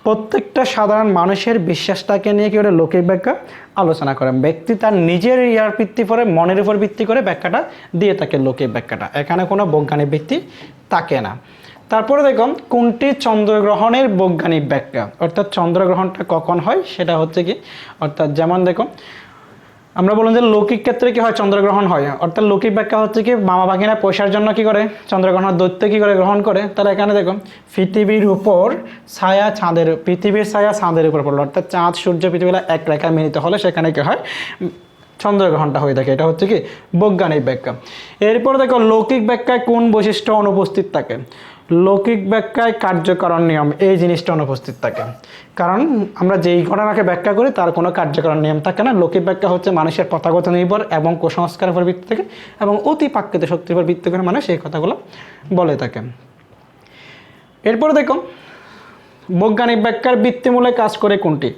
প্রত্যেকটা সাধারণ মানুষের বিশ্বাসটাকে নিয়ে কি করে লৌকিক ব্যাখ্যা আলোচনা করে, ব্যক্তি তার নিজের ভিত্তি করে মনের উপর ভিত্তি করে ব্যাখ্যাটা দিয়ে থাকে লৌকিক ব্যাখ্যাটা, এখানে কোনো বৈজ্ঞানিক ভিত্তি থাকে না। তারপরে দেখুন কোনটি চন্দ্রগ্রহণের বৈজ্ঞানিক ব্যাখ্যা, অর্থাৎ চন্দ্রগ্রহণটা কখন হয় সেটা হচ্ছে কি, অর্থাৎ যেমন দেখো আমরা বললাম যে লৌকিক ক্ষেত্রে কি হয় চন্দ্রগ্রহণ হয়, অর্থাৎ লৌকিক ব্যাখ্যা হচ্ছে কি মামা বাগিনা পয়সার জন্য কি করে চন্দ্রগ্রহণ দৈত্য কি করে গ্রহণ করে, তাহলে এখানে দেখো পৃথিবীর উপর ছায়া চাঁদের, পৃথিবীর ছায়া চাঁদের উপর পড়লো, অর্থাৎ চাঁদ সূর্য পৃথিবীলা এক রেখায় মিলিত হলে সেখানে কি হয় চন্দ্রগ্রহণটা হয়ে থাকে, এটা হচ্ছে কি বৈজ্ঞানিক ব্যাখ্যা। এরপর দেখো লৌকিক ব্যাখ্যায় কোন বৈশিষ্ট্য অনুপস্থিত থাকে, লৌকিক ব্যাখ্যায় কার্যকরণ নিয়ম এই জিনিসটা অনুপস্থিত থাকে, কারণ আমরা যেই ঘটনাকে ব্যাখ্যা করি তার কোনো কার্যকরণ নিয়ম থাকে না। লৌকিক ব্যাখ্যা হচ্ছে মানুষের প্রথাগত নির্ভর এবং কুসংস্কারের উপর ভিত্তি থাকে এবং অতি প্রাকৃতিক শক্তির উপর ভিত্তি করে মানুষ এই কথাগুলো বলে থাকে। এরপরে দেখো বৈজ্ঞানিক ব্যাখ্যার ভিত্তিমূলক কাজ করে কোনটি,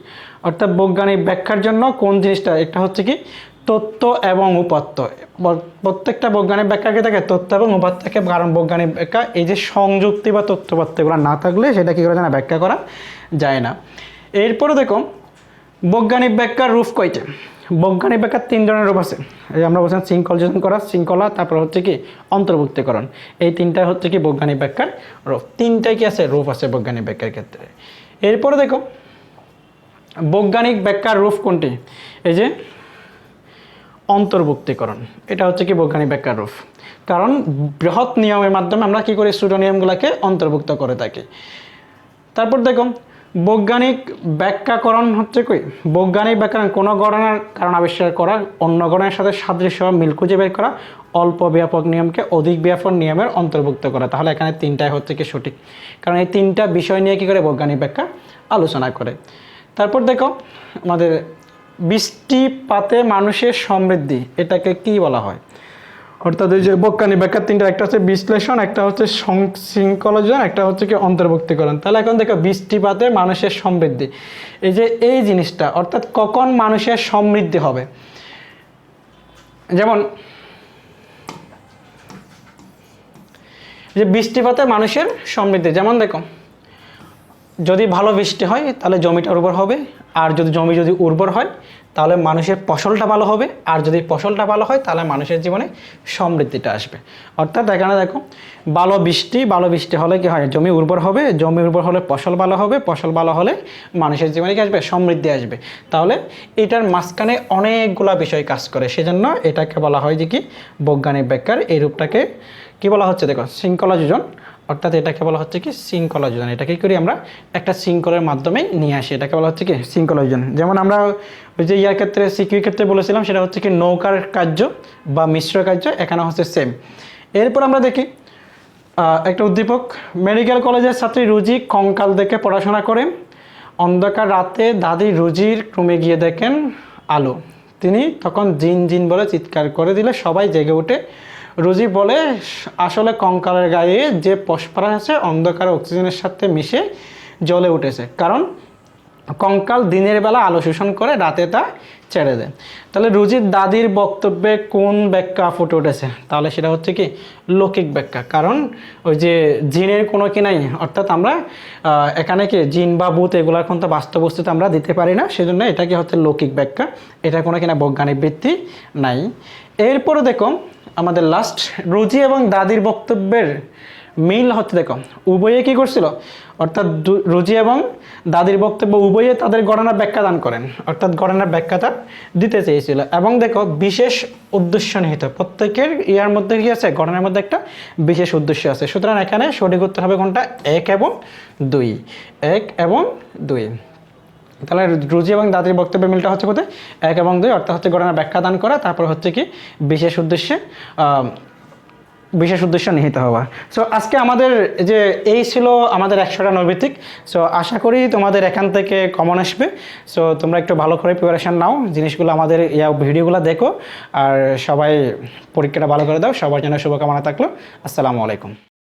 অর্থাৎ বৈজ্ঞানিক ব্যাখ্যার জন্য কোন জিনিসটা, একটা হচ্ছে কি তথ্য এবং উপাত্ত, প্রত্যেকটা বৈজ্ঞানিক ব্যাখ্যাকে থাকে তথ্য এবং উপাত্ত থাকে, কারণ বৈজ্ঞানিক ব্যাখ্যা এই যে সংযুক্তি বা তথ্যপাত্র এগুলো না থাকলে সেটা কী করা যায় না ব্যাখ্যা করা যায় না। এরপরে দেখো বৈজ্ঞানিক ব্যাখ্যার রূপ কয়টা, বৈজ্ঞানিক ব্যাখ্যার তিন ধরনের রূপ আছে, এই আমরা বলছিলাম শৃঙ্খলযোজন করা, শৃঙ্খলা, তারপর হচ্ছে কি অন্তর্ভুক্তিকরণ, এই তিনটা হচ্ছে কি বৈজ্ঞানিক ব্যাখ্যার রূপ, তিনটাই কি আছে রূপ আছে বৈজ্ঞানিক ব্যাখ্যার ক্ষেত্রে। এরপরে দেখো বৈজ্ঞানিক ব্যাখ্যার রূপ কোনটি, এই যে অন্তর্ভুক্তিকরণ, এটা হচ্ছে কি বৈজ্ঞানিক ব্যাখ্যার রূপ, কারণ বৃহৎ নিয়মের মাধ্যমে আমরা কি করি ছোট নিয়মগুলোকে অন্তর্ভুক্ত করে থাকি। তারপর দেখো বৈজ্ঞানিক ব্যাখ্যাকরণ হচ্ছে কি, বৈজ্ঞানিক ব্যাখ্যাকরণ কোনো ঘটনার কারণ আবিষ্কার করা, অন্য ঘটনার সাথে সাদৃশ্য বা মিল খুঁজে বের করা, অল্প ব্যাপক নিয়মকে অধিক ব্যাপক নিয়মের অন্তর্ভুক্ত করা। তাহলে এখানে তিনটাই হচ্ছে কি সঠিক, কারণ এই তিনটা বিষয় নিয়ে কী করে বৈজ্ঞানিক ব্যাখ্যা আলোচনা করে। তারপর দেখো আমাদের বৃষ্টিপাতে মানুষের সমৃদ্ধি, এটাকে কি বলা হয়? অর্থাৎ এই যে বৈজ্ঞানিক ব্যাখ্যার তিনটা, একটা হচ্ছে বিশ্লেষণ, একটা হচ্ছে শৃঙ্খলাযোজন, একটা হচ্ছে কি অন্তর্ভুক্তিকরণ। তাহলে এখন দেখো বৃষ্টিপাতে মানুষের সমৃদ্ধি, এই যে এই জিনিসটা অর্থাৎ কখন মানুষের সমৃদ্ধি হবে। যেমন যে বৃষ্টিপাতে মানুষের সমৃদ্ধি, যেমন দেখো যদি ভালো বৃষ্টি হয় তাহলে জমিটা উর্বর হবে, আর যদি জমি উর্বর হয় তাহলে মানুষের ফসলটা ভালো হবে, আর যদি ফসলটা ভালো হয় তাহলে মানুষের জীবনে সমৃদ্ধিটা আসবে। অর্থাৎ এখানে দেখো ভালো বৃষ্টি হলে কি হয়, জমি উর্বর হবে, জমি উর্বর হলে ফসল ভালো হবে, ফসল ভালো হলে মানুষের জীবনে কি আসবে, সমৃদ্ধি আসবে। তাহলে এটার মাঝখানে অনেকগুলা বিষয় কাজ করে, সেজন্য এটাকে বলা হয় যে কি বৈজ্ঞানিক ব্যাখ্যার এই রূপটাকে কি বলা হচ্ছে, দেখো শৃঙ্খলা যোজন। অর্থাৎ এটাকে বলা হচ্ছে কি শৃঙ্খলা যোজন। এটাকে করি আমরা একটা শৃঙ্খলের মাধ্যমে নিয়ে আসি, এটাকে বলা হচ্ছে কি শৃঙ্খলা যোজন। যেমন আমরা ওই যে ইয়ার ক্ষেত্রে সিকিউর ক্ষেত্রে বলেছিলাম, সেটা হচ্ছে কি নৌকার কার্য বা মিশ্র কার্য, এখানে হচ্ছে সেম। এরপর আমরা দেখি একটা উদ্দীপক, মেডিকেল কলেজের ছাত্রী রুজি কঙ্কাল দেখে পড়াশোনা করেন, অন্ধকার রাতে দাদি রুজির রুমে গিয়ে দেখেন আলো, তিনি তখন জিন জিন বলে চিৎকার করে দিলে সবাই জেগে ওঠে। রুজি বলে আসলে কঙ্কালের গায়ে যে ফসফরাস আছে অন্ধকার অক্সিজেনের সাথে মিশে জ্বলে উঠেছে, কারণ কঙ্কাল দিনের বেলা আলো শোষণ করে, রাতে তা ছেড়ে দেয়। তাহলে রুজির দাদির বক্তব্যে কোন ব্যাখ্যা ফুটে উঠেছে? তাহলে সেটা হচ্ছে কি লৌকিক ব্যাখ্যা, কারণ ওই যে জিনের কোনো কি নাই, অর্থাৎ আমরা এখানে কি জিন বা ভূত এগুলার কিন্তু বাস্তব বস্তুতে আমরা দিতে পারি না, সেজন্য এটা কি হচ্ছে লৌকিক ব্যাখ্যা, এটা কোনো কিনা বৈজ্ঞানিক ভিত্তি নাই। এরপরে দেখো আমাদের লাস্ট, রুজি এবং দাদির বক্তব্যের মিল হচ্ছে, দেখো উভয়ে কি করছিল, অর্থাৎ রুজি এবং দাদির বক্তব্য উভয়ে তাদের গণনার ব্যাখ্যা দান করেন, অর্থাৎ গণনার ব্যাখ্যাটা দিতে চেয়েছিল। এবং দেখো বিশেষ উদ্দেশ্য নিহিত, প্রত্যেকের ইয়ার মধ্যে কি আছে, গণনার মধ্যে একটা বিশেষ উদ্দেশ্য আছে। সুতরাং এখানে সঠিক উত্তর হবে কোনটা, 1 এবং 2, 1 এবং 2। তাহলে রুজি এবং দাদির বক্তব্যের মিলটা হচ্ছে কোথায়, 1 এবং 2, অর্থাৎ হচ্ছে গণনার ব্যাখ্যা দান করা, তারপর হচ্ছে কি বিশেষ উদ্দেশ্য নিহিত হওয়া। সো আজকে আমাদের যে এই ছিল আমাদের 100টা নৈর্ব্যক্তিক। সো আশা করি তোমাদের এখান থেকে কমন আসবে। সো তোমরা একটু ভালো করে প্রিপারেশান নাও, জিনিসগুলো আমাদের ভিডিওগুলো দেখো, আর সবাই পরীক্ষাটা ভালো করে দাও। সবার জন্য শুভকামনা থাকলো। আসসালামু আলাইকুম।